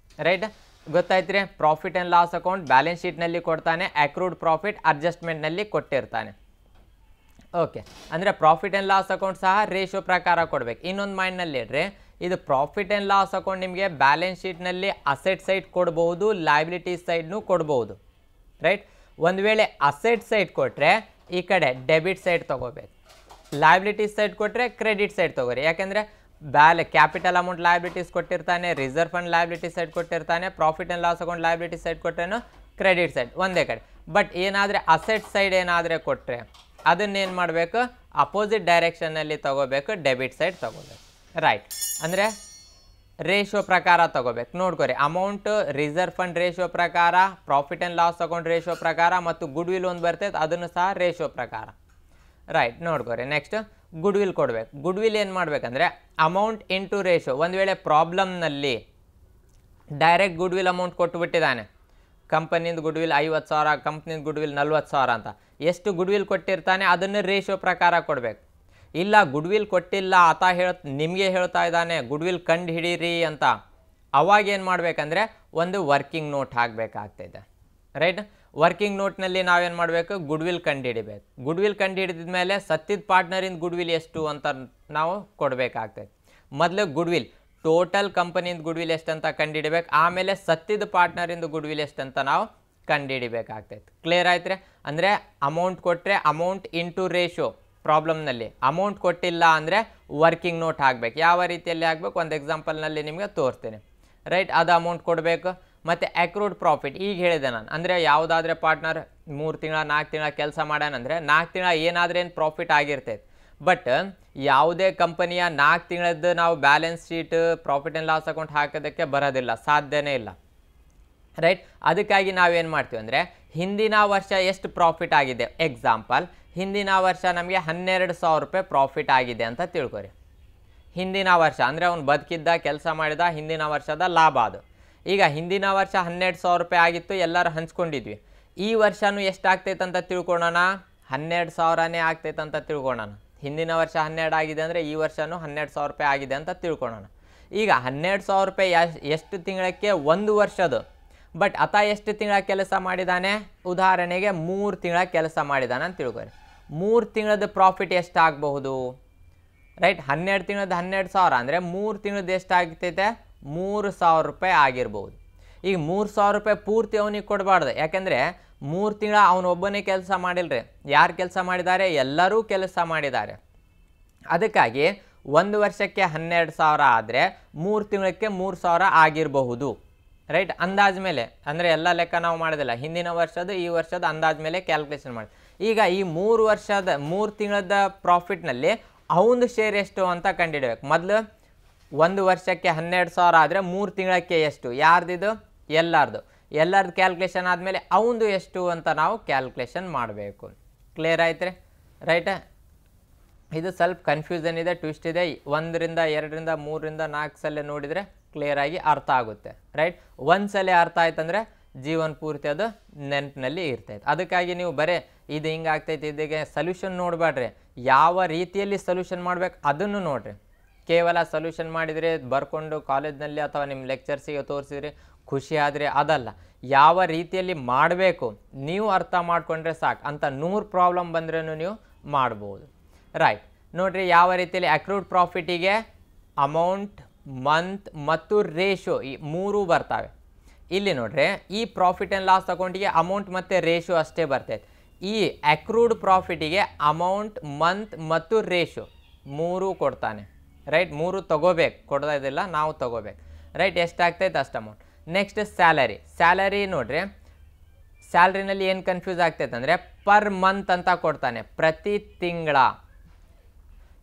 ರೈಟ್. ಗೊತ್ತಾಯ್ತು ರೀ. Profit and loss account balance ಶೀಟ್ನಲ್ಲಿ ಕೊಡ್ತಾನೆ, ಅಕ್ರೂಡ್ ಪ್ರಾಫಿಟ್ ಅಡ್ಜಸ್ಟ್ಮೆಂಟ್ನಲ್ಲಿ ಕೊಟ್ಟಿರ್ತಾನೆ. ಓಕೆ, ಅಂದರೆ ಪ್ರಾಫಿಟ್ ಆ್ಯಂಡ್ ಲಾಸ್ ಅಕೌಂಟ್ ಸಹ ರೇಷಿಯೋ ಪ್ರಕಾರ ಕೊಡಬೇಕು. ಇನ್ನೊಂದು ಮೈಂಡ್ನಲ್ಲಿ ಇಡ್ರಿ, ಇದು ಪ್ರಾಫಿಟ್ ಆ್ಯಂಡ್ ಲಾಸ್ ಅಕೌಂಟ್ ನಿಮಗೆ ಬ್ಯಾಲೆನ್ಸ್ ಶೀಟ್ನಲ್ಲಿ ಅಸೆಟ್ ಸೈಡ್ ಕೊಡ್ಬೋದು, ಲಯಬಿಲಿಟೀಸ್ ಸೈಡ್ನೂ ಕೊಡ್ಬೋದು, ರೈಟ್. ಒಂದು ವೇಳೆ ಅಸೆಟ್ ಸೈಡ್ ಕೊಟ್ಟರೆ ಈ ಕಡೆ ಡೆಬಿಟ್ ಸೈಡ್ ತೊಗೋಬೇಕು, ಲಯಬಿಲಿಟೀಸ್ ಸೈಡ್ ಕೊಟ್ಟರೆ ಕ್ರೆಡಿಟ್ ಸೈಡ್ ತೊಗೋರಿ. ಯಾಕೆಂದರೆ ಕ್ಯಾಪಿಟಲ್ ಅಮೌಂಟ್ ಲಯಬಿಲಿಟೀಸ್ ಕೊಟ್ಟಿರ್ತಾನೆ, ರಿಸರ್ವ್ ಫಂಡ್ ಲಯಬಿಲಿಟೀಸ್ ಸೈಡ್ ಕೊಟ್ಟಿರ್ತಾನೆ, profit and loss account liabilities side ಕೊಟ್ಟರೇನು ಕ್ರೆಡಿಟ್ ಸೈಡ್ ಒಂದೇ ಕಡೆ. ಬಟ್ ಏನಾದರೆ ಅಸೆಟ್ ಸೈಡ್ ಏನಾದರೆ ಕೊಟ್ಟರೆ ಅದನ್ನೇನು ಮಾಡಬೇಕು, ಅಪೋಸಿಟ್ ಡೈರೆಕ್ಷನ್ನಲ್ಲಿ ತೊಗೋಬೇಕು, ಡೆಬಿಟ್ ಸೈಡ್ ತೊಗೋಬೇಕು, ರೈಟ್. ಅಂದರೆ ರೇಷಿಯೋ ಪ್ರಕಾರ ತೊಗೋಬೇಕು. ನೋಡ್ಕೊರಿ, ಅಮೌಂಟ್ ರಿಸರ್ವ್ ಫಂಡ್ ರೇಷಿಯೋ ಪ್ರಕಾರ, profit and loss account ratio ಪ್ರಕಾರ, ಮತ್ತು ಗುಡ್ ವಿಲ್ ಒಂದು ಬರ್ತೈತೆ ಅದನ್ನು ಸಹ ರೇಷಿಯೋ ಪ್ರಕಾರ, ರೈಟ್. ನೋಡ್ಕೊರಿ, ನೆಕ್ಸ್ಟ್ ಗುಡ್ ವಿಲ್ ಕೊಡಬೇಕು. ಗುಡ್ ವಿಲ್ ಏನು ಮಾಡಬೇಕಂದ್ರೆ ಅಮೌಂಟ್ ಇಂಟು ರೇಷಿಯೋ. ಒಂದು ವೇಳೆ ಪ್ರಾಬ್ಲಮ್ನಲ್ಲಿ ಡೈರೆಕ್ಟ್ ಗುಡ್ ವಿಲ್ ಅಮೌಂಟ್ ಕೊಟ್ಟುಬಿಟ್ಟಿದ್ದಾನೆ, ಕಂಪನಿಯಿಂದ ಗುಡ್ ವಿಲ್ 50,000, ಕಂಪ್ನಿಯಿಂದ ಗುಡ್ ವಿಲ್ 40,000 ಅಂತ, ಎಷ್ಟು ಗುಡ್ ವಿಲ್ ಕೊಟ್ಟಿರ್ತಾನೆ ಅದನ್ನು ರೇಷಿಯೋ ಪ್ರಕಾರ ಕೊಡಬೇಕು. ಇಲ್ಲ ಗುಡ್ ವಿಲ್ ಕೊಟ್ಟಿಲ್ಲ ಆತ ನಿಮಗೆ ಹೇಳ್ತಾ ಇದ್ದಾನೆ ಗುಡ್ ವಿಲ್ ಕಂಡು ಹಿಡೀರಿ ಅಂತ, ಅವಾಗ ಏನು ಮಾಡಬೇಕಂದ್ರೆ ಒಂದು ವರ್ಕಿಂಗ್ ನೋಟ್ ಹಾಕಬೇಕಾಗ್ತೈತೆ, ರೈಟ್. ವರ್ಕಿಂಗ್ ನೋಟ್ನಲ್ಲಿ ನಾವೇನು ಮಾಡಬೇಕು, ಗುಡ್ ವಿಲ್ ಕಂಡು ಹಿಡಿಬೇಕು. ಗುಡ್ ವಿಲ್ ಕಂಡು ಹಿಡಿದ ಮೇಲೆ ಸತ್ತಿದ ಪಾರ್ಟ್ನರಿಂದ ಗುಡ್ ವಿಲ್ ಎಷ್ಟು ಅಂತ ನಾವು ಕೊಡಬೇಕಾಗ್ತೈತೆ. ಮೊದಲು ಗುಡ್ ವಿಲ್ ಟೋಟಲ್ ಕಂಪನಿಯಿಂದ ಗುಡ್ ವಿಲ್ ಎಷ್ಟು ಅಂತ ಕಂಡುಹಿಡಿಬೇಕು, ಆಮೇಲೆ ಸತ್ತಿದ ಪಾರ್ಟ್ನರಿಂದ ಗುಡ್ ವಿಲ್ ಎಷ್ಟು ಅಂತ ನಾವು ಕಂಡುಹಿಡಿಬೇಕಾಗ್ತೈತೆ. ಕ್ಲಿಯರ್ ಆಯ್ತು ರೀ. ಅಂದರೆ ಅಮೌಂಟ್ ಕೊಟ್ಟರೆ ಅಮೌಂಟ್ ಇಂಟು ರೇಷಿಯೋ ಪ್ರಾಬ್ಲಮ್ನಲ್ಲಿ, ಅಮೌಂಟ್ ಕೊಟ್ಟಿಲ್ಲ ಅಂದರೆ ವರ್ಕಿಂಗ್ ನೋಟ್ ಹಾಕಬೇಕು. ಯಾವ ರೀತಿಯಲ್ಲಿ ಹಾಕಬೇಕು ಒಂದು ಎಕ್ಸಾಂಪಲ್ನಲ್ಲಿ ನಿಮಗೆ ತೋರಿಸ್ತೀನಿ, ರೈಟ್. ಅದು ಅಮೌಂಟ್ ಕೊಡಬೇಕು. ಮತ್ತು ಅಕ್ರೂಡ್ ಪ್ರಾಫಿಟ್ ಈಗ ಹೇಳಿದೆ ನಾನು, ಅಂದರೆ ಯಾವುದಾದ್ರೆ ಪಾರ್ಟ್ನರ್ 3 ತಿಂಗಳ 4 ತಿಂಗಳ ಕೆಲಸ ಮಾಡ್ಯಾನಂದರೆ 4 ತಿಂಗಳ ಏನಾದ್ರೇನು ಪ್ರಾಫಿಟ್ ಆಗಿರ್ತೈತೆ. ಬಟ್ ಯಾವುದೇ ಕಂಪನಿಯ 4 ತಿಂಗಳದ್ದು ನಾವು balance sheet profit and loss account ಹಾಕೋದಕ್ಕೆ ಬರೋದಿಲ್ಲ, ಸಾಧ್ಯನೇ ಇಲ್ಲ, ರೈಟ್. ಅದಕ್ಕಾಗಿ ನಾವೇನು ಮಾಡ್ತೀವಿ ಅಂದರೆ ಹಿಂದಿನ ವರ್ಷ ಎಷ್ಟು ಪ್ರಾಫಿಟ್ ಆಗಿದೆ, ಎಕ್ಸಾಂಪಲ್ ಹಿಂದಿನ ವರ್ಷ ನಮಗೆ 12,000 ರೂಪಾಯಿ ಪ್ರಾಫಿಟ್ ಆಗಿದೆ ಅಂತ ತಿಳ್ಕೊರಿ. ಹಿಂದಿನ ವರ್ಷ ಅಂದರೆ ಅವ್ನು ಬದುಕಿದ್ದ ಕೆಲಸ ಮಾಡಿದ ಹಿಂದಿನ ವರ್ಷದ ಲಾಭ ಅದು. ಈಗ ಹಿಂದಿನ ವರ್ಷ 12,000 ರೂಪಾಯಿ ಆಗಿತ್ತು, ಎಲ್ಲರೂ ಹಂಚ್ಕೊಂಡಿದ್ವಿ. ಈ ವರ್ಷವೂ ಎಷ್ಟಾಗ್ತೈತೆ ಅಂತ ತಿಳ್ಕೊಳ್ಳೋಣ, 12,000ನೇ ಆಗ್ತೈತೆ ಅಂತ ತಿಳ್ಕೊಳ್ಳೋಣ. ಹಿಂದಿನ ವರ್ಷ 12 ಆಗಿದೆ ಅಂದರೆ ಈ ವರ್ಷವೂ 12,000 ರೂಪಾಯಿ ಆಗಿದೆ ಅಂತ ತಿಳ್ಕೊಳ್ಳೋಣ. ಈಗ 12,000 ರೂಪಾಯಿ ಎಷ್ಟು ತಿಂಗಳಕ್ಕೆ, 1 ವರ್ಷದ್ದು. ಬಟ್ ಆತ ಎಷ್ಟು ತಿಂಗಳ ಕೆಲಸ ಮಾಡಿದ್ದಾನೆ, ಉದಾಹರಣೆಗೆ 3 ತಿಂಗಳ ಕೆಲಸ ಮಾಡಿದ್ದಾನೆ ಅಂತ ತಿಳ್ಕೊರಿ. 3 ತಿಂಗಳದ್ದು ಪ್ರಾಫಿಟ್ ಎಷ್ಟಾಗಬಹುದು, ರೈಟ್. 12 ತಿಂಗಳದ್ದು 12,000 ಅಂದರೆ 3 ತಿಂಗಳದ್ದು ಎಷ್ಟಾಗ್ತೈತೆ, 3,000 ರೂಪಾಯಿ ಆಗಿರ್ಬೋದು. ಈಗ 3,000 ರೂಪಾಯಿ ಪೂರ್ತಿ ಅವನಿಗೆ ಕೊಡಬಾರ್ದು, ಯಾಕೆಂದರೆ 3 ತಿಂಗಳ ಅವನೊಬ್ಬನೇ ಕೆಲಸ ಮಾಡಿಲ್ರಿ. ಯಾರು ಕೆಲಸ ಮಾಡಿದ್ದಾರೆ, ಎಲ್ಲರೂ ಕೆಲಸ ಮಾಡಿದ್ದಾರೆ. ಅದಕ್ಕಾಗಿ 1 ವರ್ಷಕ್ಕೆ 12,000 ಆದರೆ 3 ತಿಂಗಳಿಗೆ 3,000 ಆಗಿರಬಹುದು, ರೈಟ್. ಅಂದಾಜು ಮೇಲೆ, ಅಂದರೆ ಎಲ್ಲ ಲೆಕ್ಕ ನಾವು ಮಾಡೋದಿಲ್ಲ, ಹಿಂದಿನ ವರ್ಷದ ಈ ವರ್ಷದ ಅಂದಾಜು ಮೇಲೆ ಕ್ಯಾಲ್ಕುಲೇಷನ್ ಮಾಡಿ. ಈಗ ಈ 3 ತಿಂಗಳದ ಪ್ರಾಫಿಟ್ನಲ್ಲಿ ಅವನದು ಶೇರ್ ಎಷ್ಟು ಅಂತ ಕಂಡುಹಿಡಬೇಕು. ಮೊದಲು 1 ವರ್ಷಕ್ಕೆ 12,000 ಆದರೆ 3 ತಿಂಗಳಕ್ಕೆ ಎಷ್ಟು, ಯಾರ್ದಿದು, ಎಲ್ಲರದು ಕ್ಯಾಲ್ಕುಲೇಷನ್ ಆದಮೇಲೆ ಅವನದು ಎಷ್ಟು ಅಂತ ನಾವು ಕ್ಯಾಲ್ಕುಲೇಷನ್ ಮಾಡಬೇಕು. ಕ್ಲಿಯರ್ ಆಯ್ತು ರೀ, ರೈಟ್. ಇದು ಸ್ವಲ್ಪ ಕನ್ಫ್ಯೂಷನ್ ಇದೆ, ಟ್ವಿಸ್ಟ್ ಇದೆ. 1 ರಿಂದ 2 ರಿಂದ 3 ರಿಂದ 4 ಸಲ ನೋಡಿದರೆ ಕ್ಲಿಯರಾಗಿ ಅರ್ಥ ಆಗುತ್ತೆ, ರೈಟ್. ಒಂದು ಸಲ ಅರ್ಥ ಆಯ್ತಂದರೆ ಜೀವನ ಪೂರ್ತಿ ಅದು ನೆನಪಿನಲ್ಲಿ ಇರ್ತೈತೆ. ಅದಕ್ಕಾಗಿ ನೀವು ಬರೀ ಇದು ಹಿಂಗೆ ಆಗ್ತೈತೆ ಇದಕ್ಕೆ ಸೊಲ್ಯೂಷನ್ ನೋಡಬೇಡ್ರಿ, ಯಾವ ರೀತಿಯಲ್ಲಿ ಸೊಲ್ಯೂಷನ್ ಮಾಡ್ಬೇಕು ಅದನ್ನು ನೋಡಿರಿ. ಕೇವಲ ಸೊಲ್ಯೂಷನ್ ಮಾಡಿದರೆ ಬರ್ಕೊಂಡು ಕಾಲೇಜ್ನಲ್ಲಿ ಅಥವಾ ನಿಮ್ಮ ಲೆಕ್ಚರ್ಸಿಗೆ ತೋರಿಸಿದ್ರಿ ಖುಷಿ ಆದರೆ ಅದಲ್ಲ, ಯಾವ ರೀತಿಯಲ್ಲಿ ಮಾಡಬೇಕು ನೀವು ಅರ್ಥ ಮಾಡಿಕೊಂಡ್ರೆ ಸಾಕು. ಅಂತ 100 ಪ್ರಾಬ್ಲಮ್ ಬಂದ್ರೂ ನೀವು ಮಾಡ್ಬೋದು, ರೈಟ್. ನೋಡಿರಿ ಯಾವ ರೀತಿಯಲ್ಲಿ ಅಕ್ರೂಡ್ ಪ್ರಾಫಿಟಿಗೆ ಅಮೌಂಟ್, ಮಂತ್ ಮತ್ತು ರೇಷಿಯೋ ಈ 3 ಬರ್ತವೆ. ಇಲ್ಲಿ ನೋಡ್ರಿ ಈ ಪ್ರಾಫಿಟ್ ಆ್ಯಂಡ್ ಲಾಸ್ ಅಕೌಂಟಿಗೆ ಅಮೌಂಟ್ ಮತ್ತು ರೇಷಿಯೋ ಅಷ್ಟೇ ಬರ್ತೈತೆ. ಈ ಅಕ್ರೂಡ್ ಪ್ರಾಫಿಟಿಗೆ ಅಮೌಂಟ್, ಮಂತ್ ಮತ್ತು ರೇಷಿಯೋ 3 ಕೊಡ್ತಾನೆ, ರೈಟ್. 3 ತೊಗೋಬೇಕು, ಕೊಡೋದಿಲ್ಲ, ನಾವು ತೊಗೋಬೇಕು, ರೈಟ್. ಎಷ್ಟಾಗ್ತೈತೆ ಅಷ್ಟು ಅಮೌಂಟ್. ನೆಕ್ಸ್ಟ್ ಸ್ಯಾಲರಿ ನೋಡ್ರಿ, ಸ್ಯಾಲ್ರಿನಲ್ಲಿ ಏನು ಕನ್ಫ್ಯೂಸ್ ಆಗ್ತೈತೆ ಅಂದರೆ ಪರ್ ಮಂತ್ ಅಂತ ಕೊಡ್ತಾನೆ, ಪ್ರತಿ ತಿಂಗಳ.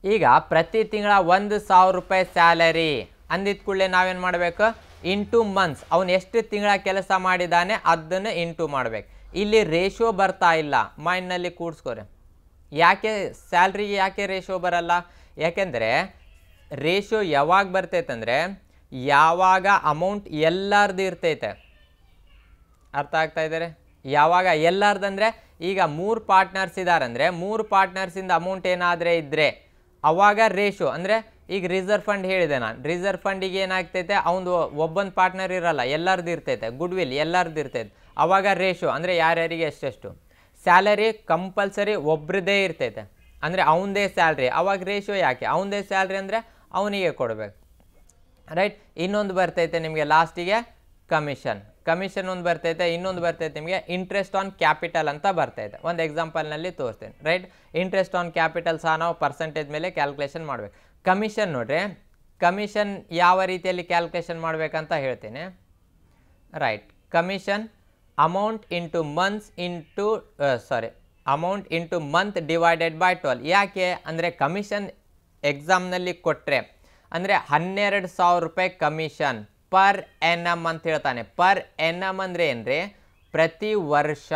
ಈಗ ಪ್ರತಿ ತಿಂಗಳ 1,000 ರೂಪಾಯಿ ಸ್ಯಾಲರಿ ಅಂದಿದ್ದ ಕೂಡಲೇ ನಾವೇನು ಮಾಡಬೇಕು, ಇಂಟು ಮಂತ್ಸ್, ಅವನು ಎಷ್ಟು ತಿಂಗಳ ಕೆಲಸ ಮಾಡಿದ್ದಾನೆ ಅದನ್ನು ಇಂಟು ಮಾಡಬೇಕು. ಇಲ್ಲಿ ರೇಷಿಯೋ ಬರ್ತಾ ಇಲ್ಲ, ಮೈಂಡ್ನಲ್ಲಿ ಕೂಡಿಸ್ಕೊರಿ. ಯಾಕೆ ಸ್ಯಾಲ್ರಿಗೆ ಯಾಕೆ ರೇಷಿಯೋ ಬರಲ್ಲ, ಯಾಕೆಂದರೆ ರೇಷಿಯೋ ಯಾವಾಗ ಬರ್ತೈತೆ ಅಂದರೆ ಯಾವಾಗ ಅಮೌಂಟ್ ಎಲ್ಲರದ್ದು ಇರ್ತೈತೆ, ಅರ್ಥ ಆಗ್ತಾ ಇದ್ದಾರೆ? ಯಾವಾಗ ಎಲ್ಲರದಂದರೆ ಈಗ 3 ಪಾರ್ಟ್ನರ್ಸ್ ಇದ್ದಾರೆ ಅಂದರೆ 3 ಪಾರ್ಟ್ನರ್ಸಿಂದ ಅಮೌಂಟ್ ಏನಾದರೆ ಇದ್ದರೆ ಅವಾಗ ರೇಷೋ ಅಂದರೆ ಈಗ ರಿಸರ್ವ್ ಫಂಡ್ ಹೇಳಿದೆ ನಾನು, ರಿಸರ್ವ್ ಫಂಡಿಗೆ ಏನಾಗ್ತೈತೆ ಅವನು ಒಬ್ಬೊಂದು ಪಾರ್ಟ್ನರ್ ಇರಲ್ಲ, ಎಲ್ಲರದ್ದು ಇರ್ತೈತೆ, ಗುಡ್ ವಿಲ್ ಎಲ್ಲರದ್ದು ಇರ್ತೈತೆ, ಅವಾಗ ರೇಷೋ ಅಂದರೆ ಯಾರ್ಯಾರಿಗೆ ಎಷ್ಟೆಷ್ಟು. ಸ್ಯಾಲರಿ ಕಂಪಲ್ಸರಿ ಒಬ್ರದ್ದೇ ಇರ್ತೈತೆ ಅಂದರೆ ಅವನದೇ ಸ್ಯಾಲ್ರಿ, ಅವಾಗ ರೇಷೋ ಯಾಕೆ, ಅವನದೇ ಸ್ಯಾಲ್ರಿ ಅಂದರೆ ಅವನಿಗೆ ಕೊಡಬೇಕು, ರೈಟ್. ಇನ್ನೊಂದು ಬರ್ತೈತೆ ನಿಮಗೆ ಲಾಸ್ಟಿಗೆ ಕಮಿಷನ್, ಕಮಿಷನ್ ಒಂದು ಬರ್ತೈತೆ, ಇನ್ನೊಂದು ಬರ್ತೈತೆ ನಿಮಗೆ ಇಂಟ್ರೆಸ್ಟ್ ಆನ್ ಕ್ಯಾಪಿಟಲ್ ಅಂತ ಬರ್ತೈತೆ. ಒಂದು ಎಕ್ಸಾಂಪಲ್ನಲ್ಲಿ ತೋರಿಸ್ತೇನೆ, ರೈಟ್. ಇಂಟ್ರೆಸ್ಟ್ ಆನ್ ಕ್ಯಾಪಿಟಲ್ ಸಹ ನಾವು ಪರ್ಸೆಂಟೇಜ್ ಮೇಲೆ ಕ್ಯಾಲ್ಕುಲೇಷನ್ ಮಾಡಬೇಕು. ಕಮಿಷನ್ ನೋಡ್ರಿ, ಕಮಿಷನ್ ಯಾವ ರೀತಿಯಲ್ಲಿ ಕ್ಯಾಲ್ಕುಲೇಷನ್ ಮಾಡಬೇಕಂತ ಹೇಳ್ತೇನೆ, right. Commission amount into months into amount into month divided by 12. ಯಾಕೆ ಅಂದರೆ ಕಮಿಷನ್ ಎಕ್ಸಾಮ್ನಲ್ಲಿ ಕೊಟ್ಟರೆ ಅಂದರೆ 12,000 ರೂಪಾಯಿ ಕಮಿಷನ್ ಪರ್ ಎನಮ್ ಅಂತ ಹೇಳ್ತಾನೆ. ಪರ್ ಎನಮ್ ಅಂದರೆ ಏನ್ರಿ, ಪ್ರತಿ ವರ್ಷ,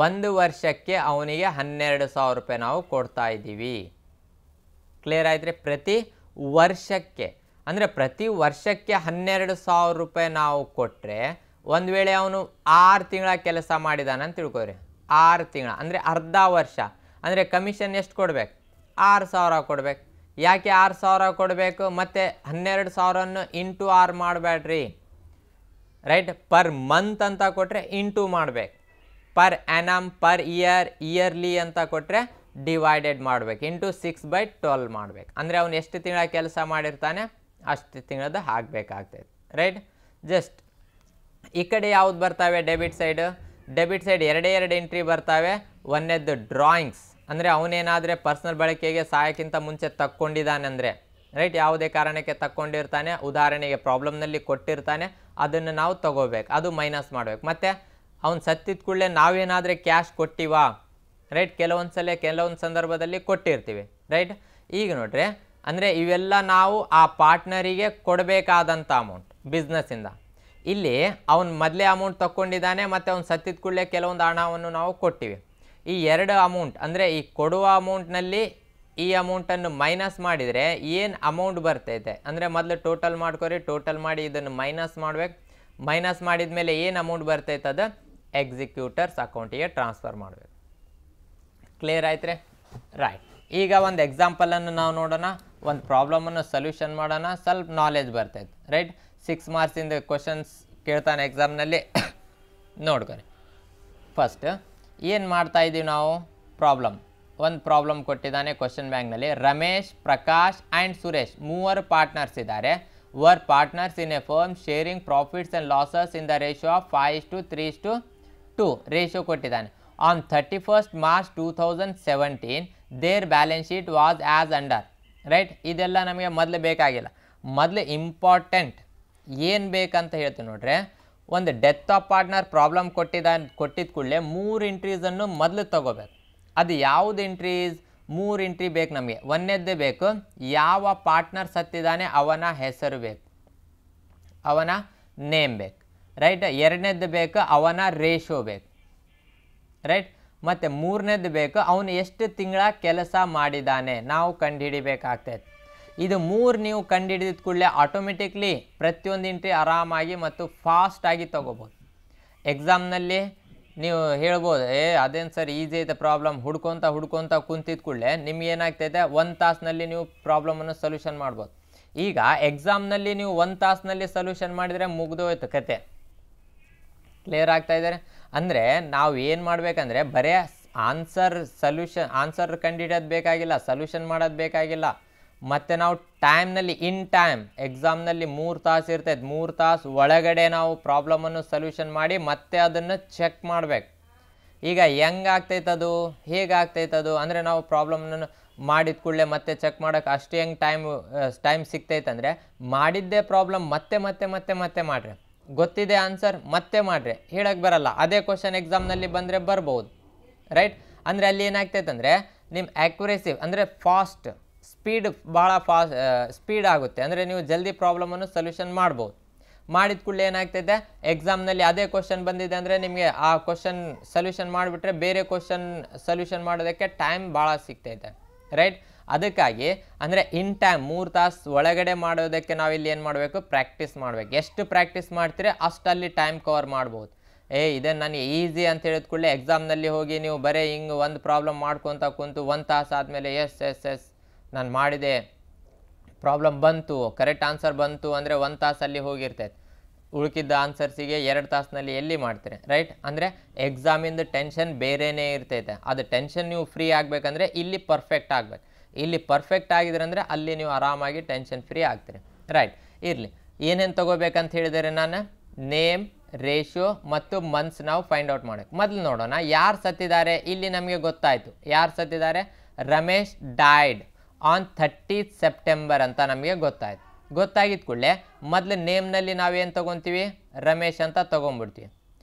ಒಂದು ವರ್ಷಕ್ಕೆ ಅವನಿಗೆ 12,000 ರೂಪಾಯಿ ನಾವು ಕೊಡ್ತಾ ಇದ್ದೀವಿ. ಕ್ಲಿಯರ್ ಆಯ್ತು ರೀ? ಪ್ರತಿ ವರ್ಷಕ್ಕೆ ಅಂದರೆ ಪ್ರತಿ ವರ್ಷಕ್ಕೆ 12,000 ರೂಪಾಯಿ ನಾವು ಕೊಟ್ಟರೆ, ಒಂದು ವೇಳೆ ಅವನು 6 ತಿಂಗಳ ಕೆಲಸ ಮಾಡಿದಾನೆ ಅಂತ ತಿಳ್ಕೊರಿ, 6 ತಿಂಗಳ ಅಂದರೆ ಅರ್ಧ ವರ್ಷ ಅಂದರೆ ಕಮಿಷನ್ ಎಷ್ಟು ಕೊಡ್ಬೇಕು, 6,000 ಕೊಡ್ಬೇಕು. ಯಾಕೆ 6,000 ಕೊಡಬೇಕು, ಮತ್ತು 12,000 ಇಂಟು 6 ಮಾಡಬೇಡ್ರಿ, ರೈಟ್. ಪರ್ ಮಂತ್ ಅಂತ ಕೊಟ್ಟರೆ ಇಂಟು ಮಾಡಬೇಕು, per annum per year yearly ಅಂತ ಕೊಟ್ಟರೆ ಡಿವೈಡೆಡ್ ಮಾಡಬೇಕು, ಇಂಟು 6/12 ಮಾಡಬೇಕು. ಅಂದರೆ ಅವನು ಎಷ್ಟು ತಿಂಗಳ ಕೆಲಸ ಮಾಡಿರ್ತಾನೆ ಅಷ್ಟು ತಿಂಗಳದ್ದು ಹಾಕಬೇಕಾಗ್ತದೆ, ರೈಟ್. ಜಸ್ಟ್ ಈ ಕಡೆ ಯಾವ್ದು ಬರ್ತಾವೆ, ಡೆಬಿಟ್ ಸೈಡ್. ಡೆಬಿಟ್ ಸೈಡ್ ಎರಡೇ ಎಂಟ್ರಿ ಬರ್ತಾವೆ. ಒಂದನೇದ್ದು ಡ್ರಾಯಿಂಗ್ಸ್ ಅಂದರೆ ಅವನೇನಾದರೆ ಪರ್ಸನಲ್ ಬಳಕೆಗೆ ಸಹಾಯಕ್ಕಿಂತ ಮುಂಚೆ ತಕ್ಕೊಂಡಿದ್ದಾನೆ ಅಂದರೆ, ರೈಟ್, ಯಾವುದೇ ಕಾರಣಕ್ಕೆ ತಕ್ಕೊಂಡಿರ್ತಾನೆ, ಉದಾಹರಣೆಗೆ ಪ್ರಾಬ್ಲಮ್ನಲ್ಲಿ ಕೊಟ್ಟಿರ್ತಾನೆ, ಅದನ್ನು ನಾವು ತಗೋಬೇಕು, ಅದು ಮೈನಸ್ ಮಾಡಬೇಕು. ಮತ್ತು ಅವ್ನು ಸತ್ತಿದ ಕೂಡಲೇ ನಾವೇನಾದರೆ ಕ್ಯಾಶ್ ಕೊಟ್ಟಿವಾ, ರೈಟ್, ಕೆಲವೊಂದು ಸಂದರ್ಭದಲ್ಲಿ ಕೊಟ್ಟಿರ್ತೀವಿ, ರೈಟ್. ಈಗ ನೋಡ್ರಿ, ಅಂದರೆ ಇವೆಲ್ಲ ನಾವು ಆ ಪಾರ್ಟ್ನರಿಗೆ ಕೊಡಬೇಕಾದಂಥ ಅಮೌಂಟ್ ಬಿಸ್ನೆಸ್ಸಿಂದ. ಇಲ್ಲಿ ಅವ್ನು ಮೊದಲೇ ಅಮೌಂಟ್ ತಕ್ಕೊಂಡಿದ್ದಾನೆ ಮತ್ತು ಅವ್ನು ಸತ್ತಿದ ಕೂಡಲೇ ಕೆಲವೊಂದು ಹಣವನ್ನು ನಾವು ಕೊಟ್ಟಿವಿ. ಈ ಎರಡು ಅಮೌಂಟ್ ಅಂದರೆ ಈ ಕೊಡುವ ಅಮೌಂಟ್ನಲ್ಲಿ ಈ ಅಮೌಂಟನ್ನು ಮೈನಸ್ ಮಾಡಿದರೆ ಏನು ಅಮೌಂಟ್ ಬರ್ತೈತೆ ಅಂದರೆ ಮೊದಲು ಟೋಟಲ್ ಮಾಡ್ಕೊರಿ, ಟೋಟಲ್ ಮಾಡಿ ಇದನ್ನು ಮೈನಸ್ ಮಾಡಬೇಕು. ಮೈನಸ್ ಮಾಡಿದ ಮೇಲೆ ಏನು ಅಮೌಂಟ್ ಬರ್ತೈತೆ ಅದು ಎಕ್ಸಿಕ್ಯೂಟರ್ಸ್ ಅಕೌಂಟಿಗೆ ಟ್ರಾನ್ಸ್ಫರ್ ಮಾಡಬೇಕು. ಕ್ಲಿಯರ್ ಆಯ್ತು ರೀ? ರೈಟ್. ಈಗ ಒಂದು ಎಕ್ಸಾಂಪಲನ್ನು ನಾವು ನೋಡೋಣ, ಒಂದು ಪ್ರಾಬ್ಲಮನ್ನು ಸೊಲ್ಯೂಷನ್ ಮಾಡೋಣ, ಸ್ವಲ್ಪ ನಾಲೆಜ್ ಬರ್ತೈತೆ, ರೈಟ್. 6 ಮಾರ್ಕ್ಸಿಂದ ಕ್ವಶನ್ಸ್ ಕೇಳ್ತಾನೆ ಎಕ್ಸಾಮ್ನಲ್ಲಿ, ನೋಡ್ಕೊರಿ. ಫಸ್ಟ್ ಏನು ಮಾಡ್ತಾ ಇದ್ದೀವಿ ನಾವು, ಒಂದು ಪ್ರಾಬ್ಲಮ್ ಕೊಟ್ಟಿದ್ದಾನೆ ಕ್ವಶನ್ ಬ್ಯಾಂಕ್ನಲ್ಲಿ. ರಮೇಶ್, ಪ್ರಕಾಶ್ ಆ್ಯಂಡ್ ಸುರೇಶ್ 3 ಪಾರ್ಟ್ನರ್ಸ್ ಇದ್ದಾರೆ. Were partners in a firm sharing profits and losses in the ratio of 5:3:2 ratio ಕೊಟ್ಟಿದ್ದಾನೆ. On 31st March 2017 their balance sheet was as under, right. ಇದೆಲ್ಲ ನಮಗೆ ಮೊದಲು ಬೇಕಾಗಿಲ್ಲ. ಮೊದಲು ಇಂಪಾರ್ಟೆಂಟ್ ಏನು ಬೇಕಂತ ಹೇಳ್ತೀವಿ ನೋಡ್ರಿ, ಒಂದು ಡೆತ್ ಆಫ್ ಪಾರ್ಟ್ನರ್ ಪ್ರಾಬ್ಲಮ್ ಕೊಟ್ಟಿದ್ದ ಕೂಡಲೇ 3 ಎಂಟ್ರೀಸನ್ನು ಮೊದಲು ತಗೋಬೇಕು. ಅದು ಯಾವುದು ಎಂಟ್ರೀಸ್, 3 ಎಂಟ್ರಿ ಬೇಕು ನಮಗೆ. ಒಂದನೇದ್ದೇ ಬೇಕು, ಯಾವ ಪಾರ್ಟ್ನರ್ ಸತ್ತಿದ್ದಾನೆ ಅವನ ಹೆಸರು ಬೇಕು, ಅವನ ನೇಮ್ ಬೇಕು, ರೈಟ್. ಎರಡನೇದ್ದು ಬೇಕು, ಅವನ ರೇಷೋ ಬೇಕು, ರೈಟ್. ಮತ್ತು ಮೂರನೇದ್ದು ಬೇಕು, ಅವನು ಎಷ್ಟು ತಿಂಗಳ ಕೆಲಸ ಮಾಡಿದ್ದಾನೆ ನಾವು ಕಂಡುಹಿಡಿಬೇಕಾಗ್ತೈತೆ. ಇದು 3 ನೀವು ಕಂಡುಹಿಡಿದ ಕೂಡಲೇ ಆಟೋಮೆಟಿಕ್ಲಿ ಪ್ರತಿಯೊಂದು ಎಂಟ್ರಿ ಆರಾಮಾಗಿ ಮತ್ತು ಫಾಸ್ಟಾಗಿ ತೊಗೋಬೋದು. ಎಕ್ಸಾಮ್ನಲ್ಲಿ ನೀವು ಹೇಳ್ಬೋದು, ಅದೇನು ಸರ್ ಈಸಿ ಐತೆ ಪ್ರಾಬ್ಲಮ್, ಹುಡ್ಕೊತ ಕುಂತಿದ್ದ ಕೂಡಲೇ ನಿಮ್ಗೆ ಏನಾಗ್ತೈತೆ 1 ತಾಸಿನಲ್ಲಿ ನೀವು ಪ್ರಾಬ್ಲಮನ್ನು ಸೊಲ್ಯೂಷನ್ ಮಾಡ್ಬೋದು. ಈಗ ಎಕ್ಸಾಮ್ನಲ್ಲಿ ನೀವು 1 ತಾಸಿನಲ್ಲಿ ಸೊಲ್ಯೂಷನ್ ಮಾಡಿದರೆ ಮುಗಿದೋಯ್ತು ಕತೆ. ಕ್ಲಿಯರ್ ಆಗ್ತಾ ಇದ್ದಾರೆ? ಅಂದರೆ ನಾವು ಏನು ಮಾಡಬೇಕಂದ್ರೆ ಬರೀ ಆನ್ಸರ್ ಕಂಡುಹಿಡಿಯೋದು ಬೇಕಾಗಿಲ್ಲ, ಸೊಲ್ಯೂಷನ್ ಮಾಡೋದು ಬೇಕಾಗಿಲ್ಲ. ಮತ್ತು ನಾವು ಟೈಮ್ನಲ್ಲಿ ಎಕ್ಸಾಮ್ನಲ್ಲಿ 3 ತಾಸು ಇರ್ತೈತೆ, 3 ತಾಸು ಒಳಗಡೆ ನಾವು ಪ್ರಾಬ್ಲಮನ್ನು ಸೊಲ್ಯೂಷನ್ ಮಾಡಿ ಮತ್ತೆ ಅದನ್ನು ಚೆಕ್ ಮಾಡಬೇಕು. ಈಗ ಹೆಂಗಾಗ್ತೈತದು, ಹೇಗಾಗ್ತೈತದು ಅಂದರೆ ನಾವು ಪ್ರಾಬ್ಲಮನ್ನು ಮಾಡಿದ ಕೂಡಲೇ ಮತ್ತೆ ಚೆಕ್ ಮಾಡೋಕೆ ಅಷ್ಟು ಹೆಂಗೆ ಟೈಮ್ ಸಿಗ್ತೈತೆ ಅಂದರೆ, ಮಾಡಿದ್ದೇ ಪ್ರಾಬ್ಲಮ್ ಮತ್ತೆ ಮಾಡಿರಿ, ಗೊತ್ತಿದೆ ಆನ್ಸರ್ ಮತ್ತೆ ಮಾಡಿರಿ, ಹೇಳಕ್ಕೆ ಬರಲ್ಲ. ಅದೇ ಕ್ವಶನ್ ಎಕ್ಸಾಮ್ನಲ್ಲಿ ಬಂದರೆ ಬರ್ಬೋದು, ರೈಟ್. ಅಂದರೆ ಅಲ್ಲಿ ಏನಾಗ್ತೈತೆ ಅಂದರೆ ನಿಮ್ಮ ಆ್ಯಕ್ಯುರೇಸಿ ಅಂದರೆ ಭಾಳ ಸ್ಪೀಡ್ ಆಗುತ್ತೆ. ಅಂದರೆ ನೀವು ಜಲ್ದಿ ಪ್ರಾಬ್ಲಮನ್ನು ಸೊಲ್ಯೂಷನ್ ಮಾಡ್ಬೋದು. ಮಾಡಿದ ಕೂಡಲೇ ಏನಾಗ್ತೈತೆ, ಎಕ್ಸಾಮ್ನಲ್ಲಿ ಅದೇ ಕ್ವಶನ್ ಬಂದಿದೆ ಅಂದರೆ ನಿಮಗೆ ಆ ಕ್ವಶನ್ ಸೊಲ್ಯೂಷನ್ ಮಾಡಿಬಿಟ್ರೆ ಬೇರೆ ಕ್ವಶನ್ ಸೊಲ್ಯೂಷನ್ ಮಾಡೋದಕ್ಕೆ ಟೈಮ್ ಭಾಳ ಸಿಗ್ತೈತೆ, ರೈಟ್. ಅದಕ್ಕಾಗಿ ಅಂದರೆ ಇನ್ ಟೈಮ್ 3 ತಾಸು ಒಳಗಡೆ ಮಾಡೋದಕ್ಕೆ ನಾವಿಲ್ಲಿ ಏನು ಮಾಡಬೇಕು, ಪ್ರಾಕ್ಟೀಸ್ ಮಾಡಬೇಕು. ಎಷ್ಟು ಪ್ರಾಕ್ಟೀಸ್ ಮಾಡ್ತೀರಿ ಅಷ್ಟಲ್ಲಿ ಟೈಮ್ ಕವರ್ ಮಾಡ್ಬೋದು. ಇದೇ ನನಗೆ ಈಸಿ ಅಂತ ಹೇಳಿದ ಕೂಡಲೇ ಎಕ್ಸಾಮ್ನಲ್ಲಿ ಹೋಗಿ ನೀವು ಬರೀ ಹಿಂಗೆ ಒಂದು ಪ್ರಾಬ್ಲಮ್ ಮಾಡ್ಕೊತ ಕುಂತು 1 ತಾಸು ಆದಮೇಲೆ ಎಸ್ ನಾನು ಮಾಡಿದೆ, ಪ್ರಾಬ್ಲಮ್ ಬಂತು, ಕರೆಕ್ಟ್ ಆನ್ಸರ್ ಬಂತು ಅಂದರೆ 1 ತಾಸಲ್ಲಿ ಹೋಗಿರ್ತೈತೆ. ಉಳ್ಕಿದ್ದ ಆನ್ಸರ್ಸಿಗೆ 2 ತಾಸಿನಲ್ಲಿ ಎಲ್ಲಿ ಮಾಡ್ತೀರಿ, ರೈಟ್? ಅಂದರೆ ಎಕ್ಸಾಮಿಂದ ಟೆನ್ಷನ್ ಬೇರೆಯೇ ಇರ್ತೈತೆ. ಅದು ಟೆನ್ಷನ್ ನೀವು ಫ್ರೀ ಆಗಬೇಕಂದ್ರೆ ಇಲ್ಲಿ ಪರ್ಫೆಕ್ಟ್ ಆಗಬೇಕು. ಇಲ್ಲಿ ಪರ್ಫೆಕ್ಟ್ ಆಗಿದ್ರಂದರೆ ಅಲ್ಲಿ ನೀವು ಆರಾಮಾಗಿ ಟೆನ್ಷನ್ ಫ್ರೀ ಆಗ್ತೀರಿ, ರೈಟ್? ಇರಲಿ, ಏನೇನು ತೊಗೋಬೇಕಂತ ಹೇಳಿದರೆ ನಾನು ನೇಮ್, ರೇಷಿಯೋ ಮತ್ತು ಮಂತ್ಸ್ ನಾವು ಫೈಂಡ್ ಔಟ್ ಮಾಡಬೇಕು. ಮೊದಲು ನೋಡೋಣ ಯಾರು ಸತ್ತಿದ್ದಾರೆ. ಇಲ್ಲಿ ನಮಗೆ ಗೊತ್ತಾಯಿತು ಯಾರು ಸತ್ತಿದ್ದಾರೆ. Ramesh died on 30th September ಅಂತ ನಮಗೆ ಗೊತ್ತಾಯಿತು. ಗೊತ್ತಾಗಿದ್ದ ಕೂಡಲೇ ಮೊದಲು ನೇಮ್ನಲ್ಲಿ ನಾವೇನು ತೊಗೊತೀವಿ, ರಮೇಶ್ ಅಂತ ತೊಗೊಂಡ್ಬಿಡ್ತೀವಿ.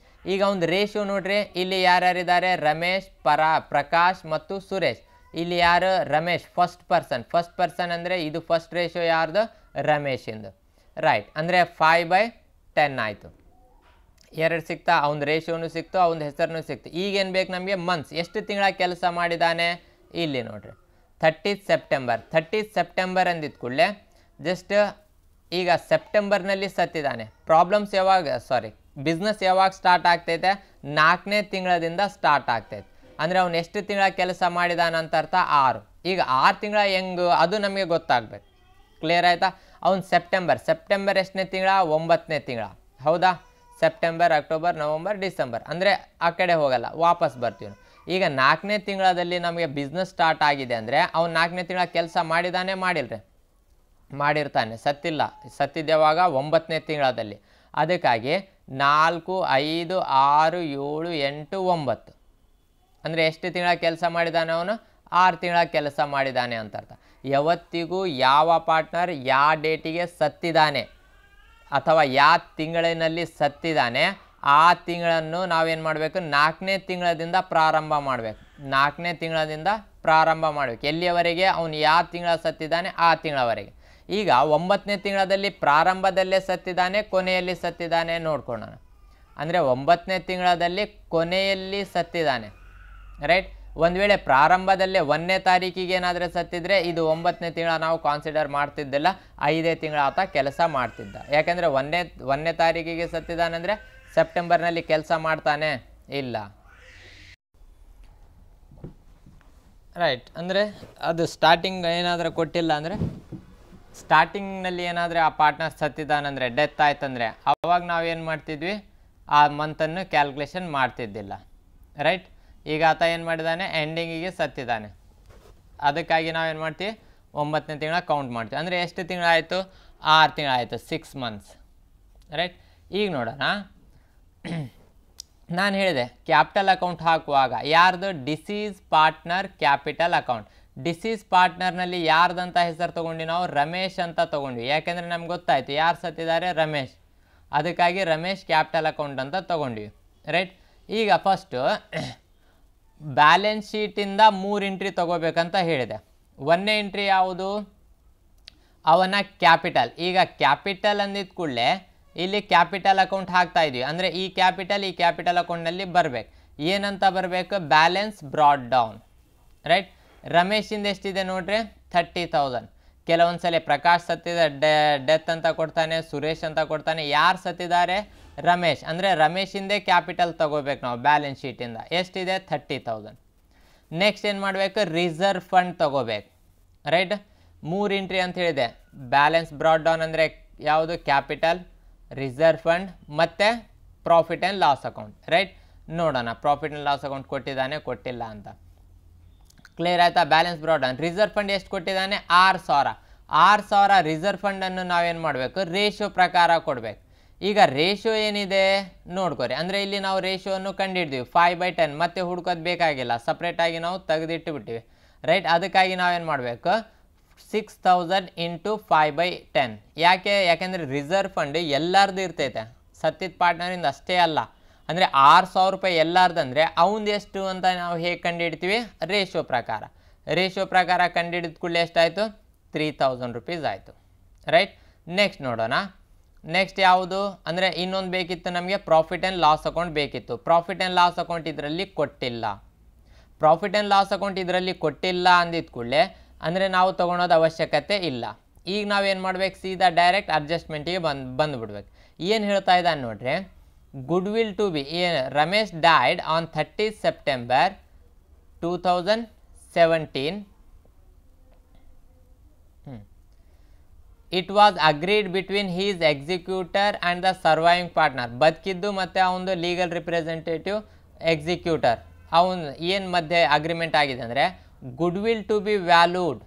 ಈಗ ಒಂದು ರೇಷಿಯೋ ನೋಡ್ರಿ, ಇಲ್ಲಿ ಯಾರ್ಯಾರಿದ್ದಾರೆ, ರಮೇಶ್, ಪ್ರಕಾಶ್ ಮತ್ತು ಸುರೇಶ್. ಇಲ್ಲಿ ಯಾರು, ರಮೇಶ್ ಫಸ್ಟ್ ಪರ್ಸನ್ ಅಂದರೆ ಇದು ಫಸ್ಟ್ ರೇಷಿಯೋ ಯಾರ್ದು, ರಮೇಶಿಂದು, ರೈಟ್? ಅಂದರೆ 5/10 ಆಯಿತು. 2 ಸಿಕ್ತಾ, ಅವನ ರೇಷಿಯೋನು ಸಿಕ್ತು, ಅವನ ಹೆಸರನ್ನು ಸಿಕ್ತು. ಈಗೇನು ಬೇಕು ನಮಗೆ, ಮಂತ್ಸ್, ಎಷ್ಟು ತಿಂಗಳ ಕೆಲಸ ಮಾಡಿದ್ದಾನೆ. ಇಲ್ಲಿ ನೋಡ್ರಿ 30th ಸೆಪ್ಟೆಂಬರ್ ಅಂದಿದ್ದ ಕೂಡಲೇ ಜಸ್ಟ್ ಈಗ ಸೆಪ್ಟೆಂಬರ್ನಲ್ಲಿ ಸತ್ತಿದ್ದಾನೆ. ಬಿಸ್ನೆಸ್ ಯಾವಾಗ ಸ್ಟಾರ್ಟ್ ಆಗ್ತೈತೆ, 4ನೇ ತಿಂಗಳದಿಂದ ಸ್ಟಾರ್ಟ್ ಆಗ್ತೈತೆ. ಅಂದರೆ ಅವನು ಎಷ್ಟು ತಿಂಗಳ ಕೆಲಸ ಮಾಡಿದಾನ ಅಂತ ಅರ್ಥ, 6. ಈಗ 6 ತಿಂಗಳ ಹೆಂಗೆ ಅದು ನಮಗೆ ಗೊತ್ತಾಗಬೇಕು. ಕ್ಲಿಯರ್ ಆಯಿತಾ? ಅವನು ಸೆಪ್ಟೆಂಬರ್ ಎಷ್ಟನೇ ತಿಂಗಳ, 9ನೇ ತಿಂಗಳ, ಹೌದಾ? ಸೆಪ್ಟೆಂಬರ್, ಅಕ್ಟೋಬರ್, ನವಂಬರ್, ಡಿಸೆಂಬರ್, ಅಂದರೆ ಆ ಕಡೆ ಹೋಗಲ್ಲ, ವಾಪಸ್ ಬರ್ತೀವಿ. ಈಗ 4ನೇ ತಿಂಗಳಲ್ಲಿ ನಮಗೆ ಬಿಸ್ನೆಸ್ ಸ್ಟಾರ್ಟ್ ಆಗಿದೆ ಅಂದರೆ ಅವ್ನು 4ನೇ ತಿಂಗಳ ಕೆಲಸ ಮಾಡಿದಾನೆ, ಮಾಡಿರ್ತಾನೆ, ಸತ್ತಿದ್ದೆವಾಗ 9ನೇ ತಿಂಗಳಲ್ಲಿ. ಅದಕ್ಕಾಗಿ 4, 5, 6, 7, 8, 9 ಅಂದರೆ ಎಷ್ಟು ತಿಂಗಳ ಕೆಲಸ ಮಾಡಿದ್ದಾನೆ ಅವನು, 6 ತಿಂಗಳ ಕೆಲಸ ಮಾಡಿದ್ದಾನೆ ಅಂತ ಅರ್ಥ. ಯಾವತ್ತಿಗೂ ಯಾವ ಪಾರ್ಟ್ನರ್ ಯಾವ ಡೇಟಿಗೆ ಸತ್ತಿದ್ದಾನೆ ಅಥವಾ ಯಾವ ತಿಂಗಳಿನಲ್ಲಿ ಸತ್ತಿದ್ದಾನೆ ಆ ತಿಂಗಳನ್ನು ನಾವೇನು ಮಾಡಬೇಕು, 4ನೇ ತಿಂಗಳದಿಂದ ಪ್ರಾರಂಭ ಮಾಡಬೇಕು. 4ನೇ ತಿಂಗಳದಿಂದ ಪ್ರಾರಂಭ ಮಾಡಬೇಕು. ಎಲ್ಲಿಯವರೆಗೆ ಅವನು ಯಾವ ತಿಂಗಳ ಸತ್ತಿದ್ದಾನೆ ಆ ತಿಂಗಳವರೆಗೆ. ಈಗ 9ನೇ ತಿಂಗಳಲ್ಲಿ ಪ್ರಾರಂಭದಲ್ಲೇ ಸತ್ತಿದ್ದಾನೆ, ಕೊನೆಯಲ್ಲಿ ಸತ್ತಿದ್ದಾನೆ ನೋಡ್ಕೊಳ್ಳೋಣ. ಅಂದರೆ 9ನೇ ತಿಂಗಳಲ್ಲಿ ಕೊನೆಯಲ್ಲಿ ಸತ್ತಿದ್ದಾನೆ, ರೈಟ್? ಒಂದು ವೇಳೆ ಪ್ರಾರಂಭದಲ್ಲೇ 1ನೇ ತಾರೀಕಿಗೆ ಏನಾದರೂ ಸತ್ತಿದ್ರೆ ಇದು 9ನೇ ತಿಂಗಳ ನಾವು ಕಾನ್ಸಿಡರ್ ಮಾಡ್ತಿದ್ದಿಲ್ಲ, 5ನೇ ತಿಂಗಳ ಆತ ಕೆಲಸ ಮಾಡ್ತಿದ್ದ. ಯಾಕೆಂದರೆ 1ನೇ ತಾರೀಕಿಗೆ ಸತ್ತಿದ್ದಾನೆಂದರೆ ಸೆಪ್ಟೆಂಬರ್ನಲ್ಲಿ ಕೆಲಸ ಮಾಡ್ತಾನೆ ಇಲ್ಲ, ರೈಟ್? ಅಂದರೆ ಅದು ಸ್ಟಾರ್ಟಿಂಗ್ ಏನಾದರೂ ಕೊಟ್ಟಿಲ್ಲ ಅಂದರೆ, ಸ್ಟಾರ್ಟಿಂಗ್ನಲ್ಲಿ ಏನಾದರೆ ಆ ಪಾರ್ಟ್ನರ್ ಸತ್ತಿದ್ದಾನಂದರೆ, ಡೆತ್ ಆಯ್ತಂದರೆ ಆವಾಗ ನಾವೇನು ಮಾಡ್ತಿದ್ವಿ, ಆ ಮಂತನ್ನು ಕ್ಯಾಲ್ಕುಲೇಷನ್ ಮಾಡ್ತಿದ್ದಿಲ್ಲ, ರೈಟ್? ಈಗ ಆತ ಏನು ಮಾಡಿದ್ದಾನೆ, ಎಂಡಿಂಗಿಗೆ ಸತ್ತಿದ್ದಾನೆ. ಅದಕ್ಕಾಗಿ ನಾವೇನು ಮಾಡ್ತೀವಿ, 9ನೇ ತಿಂಗಳ ಕೌಂಟ್ ಮಾಡ್ತೀವಿ. ಅಂದರೆ ಎಷ್ಟು ತಿಂಗಳಾಯಿತು, 6 ತಿಂಗಳಾಯಿತು, 6 months, ರೈಟ್? ಈಗ ನೋಡೋಣ, ನಾನು ಹೇಳಿದೆ ಕ್ಯಾಪಿಟಲ್ ಅಕೌಂಟ್ ಹಾಕುವಾಗ ಯಾರ್ದು, deceased partner capital account. Deceased ಪಾರ್ಟ್ನರ್ನಲ್ಲಿ ಯಾರ್ದಂತ ಹೆಸರು ತೊಗೊಂಡು ನಾವು, ರಮೇಶ್ ಅಂತ ತೊಗೊಂಡ್ವಿ. ಯಾಕೆಂದರೆ ನಮ್ಗೆ ಗೊತ್ತಾಯಿತು ಯಾರು ಸತ್ತಿದ್ದಾರೆ, ರಮೇಶ್. ಅದಕ್ಕಾಗಿ ರಮೇಶ್ ಕ್ಯಾಪಿಟಲ್ ಅಕೌಂಟ್ ಅಂತ ತೊಗೊಂಡ್ವಿ, ರೈಟ್? ಈಗ ಫಸ್ಟು ಬ್ಯಾಲೆನ್ಸ್ ಶೀಟಿಂದ 3 ಎಂಟ್ರಿ ತೊಗೋಬೇಕಂತ ಹೇಳಿದೆ. 1ನೇ ಎಂಟ್ರಿ ಯಾವುದು, ಅವನ ಕ್ಯಾಪಿಟಲ್. ಈಗ ಕ್ಯಾಪಿಟಲ್ ಅಂದಿದ್ದ ಕೂಡಲೇ ಇಲ್ಲಿ ಕ್ಯಾಪಿಟಲ್ ಅಕೌಂಟ್ ಹಾಕ್ತಾ ಇದ್ವಿ. ಅಂದರೆ ಈ ಕ್ಯಾಪಿಟಲ್ ಅಕೌಂಟ್ನಲ್ಲಿ ಬರಬೇಕು. ಏನಂತ ಬರಬೇಕು, ಬ್ಯಾಲೆನ್ಸ್ ಬ್ರಾಡ್ ಡೌನ್, ರೈಟ್? ರಮೇಶಿಂದ ಎಷ್ಟಿದೆ ನೋಡ್ರಿ, 30,000. ಕೆಲವೊಂದು ಸಲ ಪ್ರಕಾಶ್ ಸತ್ತಿದ ಡೆತ್ ಅಂತ ಕೊಡ್ತಾನೆ, ಸುರೇಶ್ ಅಂತ ಕೊಡ್ತಾನೆ. ಯಾರು ಸತ್ತಿದ್ದಾರೆ, ರಮೇಶ್. ಅಂದರೆ ರಮೇಶಿಂದೇ ಕ್ಯಾಪಿಟಲ್ ತೊಗೋಬೇಕು ನಾವು ಬ್ಯಾಲೆನ್ಸ್ ಶೀಟಿಂದ. ಎಷ್ಟಿದೆ, 30,000. ನೆಕ್ಸ್ಟ್ ಏನು ಮಾಡಬೇಕು, ರಿಸರ್ವ್ ಫಂಡ್ ತೊಗೋಬೇಕು, ರೈಟ್? 3 ಎಂಟ್ರಿ ಅಂತ ಹೇಳಿದೆ. ಬ್ಯಾಲೆನ್ಸ್ ಬ್ರಾಡ್ ಡೌನ್ ಅಂದರೆ ಯಾವುದು, ಕ್ಯಾಪಿಟಲ್, ರಿಸರ್ವ್ ಫಂಡ್ ಮತ್ತು profit and loss account, right? ನೋಡೋಣ ಪ್ರಾಫಿಟ್ ಆ್ಯಂಡ್ ಲಾಸ್ ಅಕೌಂಟ್ ಕೊಟ್ಟಿದ್ದಾನೆ ಕೊಟ್ಟಿಲ್ಲ ಅಂತ. ಕ್ಲಿಯರ್ ಆಯಿತಾ? Balance brought down. Reserve fund ಎಷ್ಟು ಕೊಟ್ಟಿದ್ದಾನೆ, 6,000 ರಿಸರ್ವ್ ಫಂಡನ್ನು ನಾವೇನು ಮಾಡಬೇಕು, ರೇಷಿಯೋ ಪ್ರಕಾರ ಕೊಡಬೇಕು. ಈಗ ರೇಷಿಯೋ ಏನಿದೆ ನೋಡ್ಕೊರಿ. ಅಂದರೆ ಇಲ್ಲಿ ನಾವು ರೇಷಿಯೋವನ್ನು ಕಂಡುಹಿಡ್ತೀವಿ 5/10. ಮತ್ತೆ ಹುಡ್ಕೋದು ಬೇಕಾಗಿಲ್ಲ, ಸಪ್ರೇಟಾಗಿ ನಾವು ತೆಗೆದಿಟ್ಟು ಬಿಟ್ಟಿವಿ, ರೈಟ್? ಅದಕ್ಕಾಗಿ ನಾವೇನು ಮಾಡಬೇಕು, 6,000 ಇಂಟು 5/10. ಯಾಕೆಂದರೆ ರಿಸರ್ವ್ ಫಂಡ್ ಎಲ್ಲರದು ಇರ್ತೈತೆ, ಸತ್ತಿದ ಪಾರ್ಟ್ನರಿಂದ ಅಷ್ಟೇ ಅಲ್ಲ. ಅಂದರೆ 6,000 ರೂಪಾಯಿ ಎಲ್ಲರದಂದರೆ ಅವನದು ಎಷ್ಟು ಅಂತ ನಾವು ಹೇಗೆ ಕಂಡುಹಿಡ್ತೀವಿ, ರೇಷಿಯೋ ಪ್ರಕಾರ ಕಂಡುಹಿಡಿದ ಕೂಡಲೇ ಎಷ್ಟಾಯಿತು, 3,000 rupees ಆಯಿತು, ರೈಟ್? ನೆಕ್ಸ್ಟ್ ನೋಡೋಣ. ನೆಕ್ಸ್ಟ್ ಯಾವುದು ಅಂದರೆ ಇನ್ನೊಂದು ಬೇಕಿತ್ತು ನಮಗೆ, ಪ್ರಾಫಿಟ್ ಆ್ಯಂಡ್ ಲಾಸ್ ಅಕೌಂಟ್ ಬೇಕಿತ್ತು. ಪ್ರಾಫಿಟ್ ಆ್ಯಂಡ್ ಲಾಸ್ ಅಕೌಂಟ್ ಇದರಲ್ಲಿ ಕೊಟ್ಟಿಲ್ಲ. ಅಂದಿದ್ದ ಕೂಡಲೇ ಅಂದರೆ ನಾವು ತೊಗೊಳೋದು ಅವಶ್ಯಕತೆ ಇಲ್ಲ. ಈಗ ನಾವೇನು ಮಾಡ್ಬೇಕು, ಸೀದಾ ಡೈರೆಕ್ಟ್ ಅಡ್ಜಸ್ಟ್ಮೆಂಟಿಗೆ ಬಂದುಬಿಡ್ಬೇಕು. ಏನು ಹೇಳ್ತಾ ಇದ್ದಾನೆ ನೋಡ್ರಿ, goodwill to be Ramesh died on 30 September 2017. It was agreed between his executor and the surviving partner. ಬದುಕಿದ್ದು ಮತ್ತು ಅವನದು ಲೀಗಲ್ ರಿಪ್ರೆಸೆಂಟೇಟಿವ್ ಎಕ್ಸಿಕ್ಯೂಟರ್ ಅವನು ಏನು ಮಧ್ಯೆ ಅಗ್ರಿಮೆಂಟ್ ಆಗಿದೆ ಅಂದರೆ goodwill to be valued,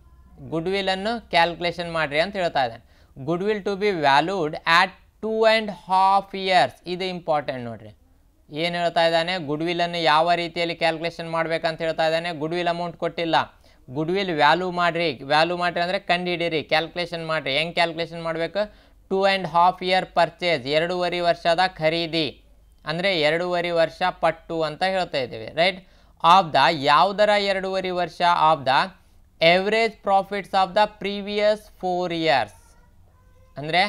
ಗುಡ್ ವಿಲನ್ನು ಕ್ಯಾಲ್ಕುಲೇಷನ್ ಮಾಡಿರಿ ಅಂತ ಹೇಳ್ತಾ ಇದ್ದಾನೆ. Goodwill to be valued at 2.5 years. ಇದು ಇಂಪಾರ್ಟೆಂಟ್ ನೋಡ್ರಿ. ಏನು ಹೇಳ್ತಾ ಇದ್ದಾನೆ, ಗುಡ್ ವಿಲನ್ನು ಯಾವ ರೀತಿಯಲ್ಲಿ ಕ್ಯಾಲ್ಕುಲೇಷನ್ ಮಾಡ್ಬೇಕಂತ ಹೇಳ್ತಾ ಇದ್ದಾನೆ. ಗುಡ್ ವಿಲ್ ಅಮೌಂಟ್ ಕೊಟ್ಟಿಲ್ಲ, ಗುಡ್ ವಿಲ್ ವ್ಯಾಲ್ಯೂ ಮಾಡಿರಿ. ವ್ಯಾಲ್ಯೂ ಮಾಡಿರಿ ಅಂದರೆ ಕಂಡುಹಿಡೀರಿ, ಕ್ಯಾಲ್ಕುಲೇಷನ್ ಮಾಡಿರಿ. ಹೆಂಗೆ ಕ್ಯಾಲ್ಕುಲೇಷನ್ ಮಾಡಬೇಕು, 2.5 year ಪರ್ಚೇಸ್, 2.5 ವರ್ಷದ ಖರೀದಿ ಅಂದರೆ 2.5 ವರ್ಷ ಪಟ್ಟು ಅಂತ ಹೇಳ್ತಾ ಇದ್ದೀವಿ, ರೈಟ್. ಆಫ್ ದ ಯಾವುದರ 2.5 ವರ್ಷ, of the average profits of the previous 4 years. ಅಂದರೆ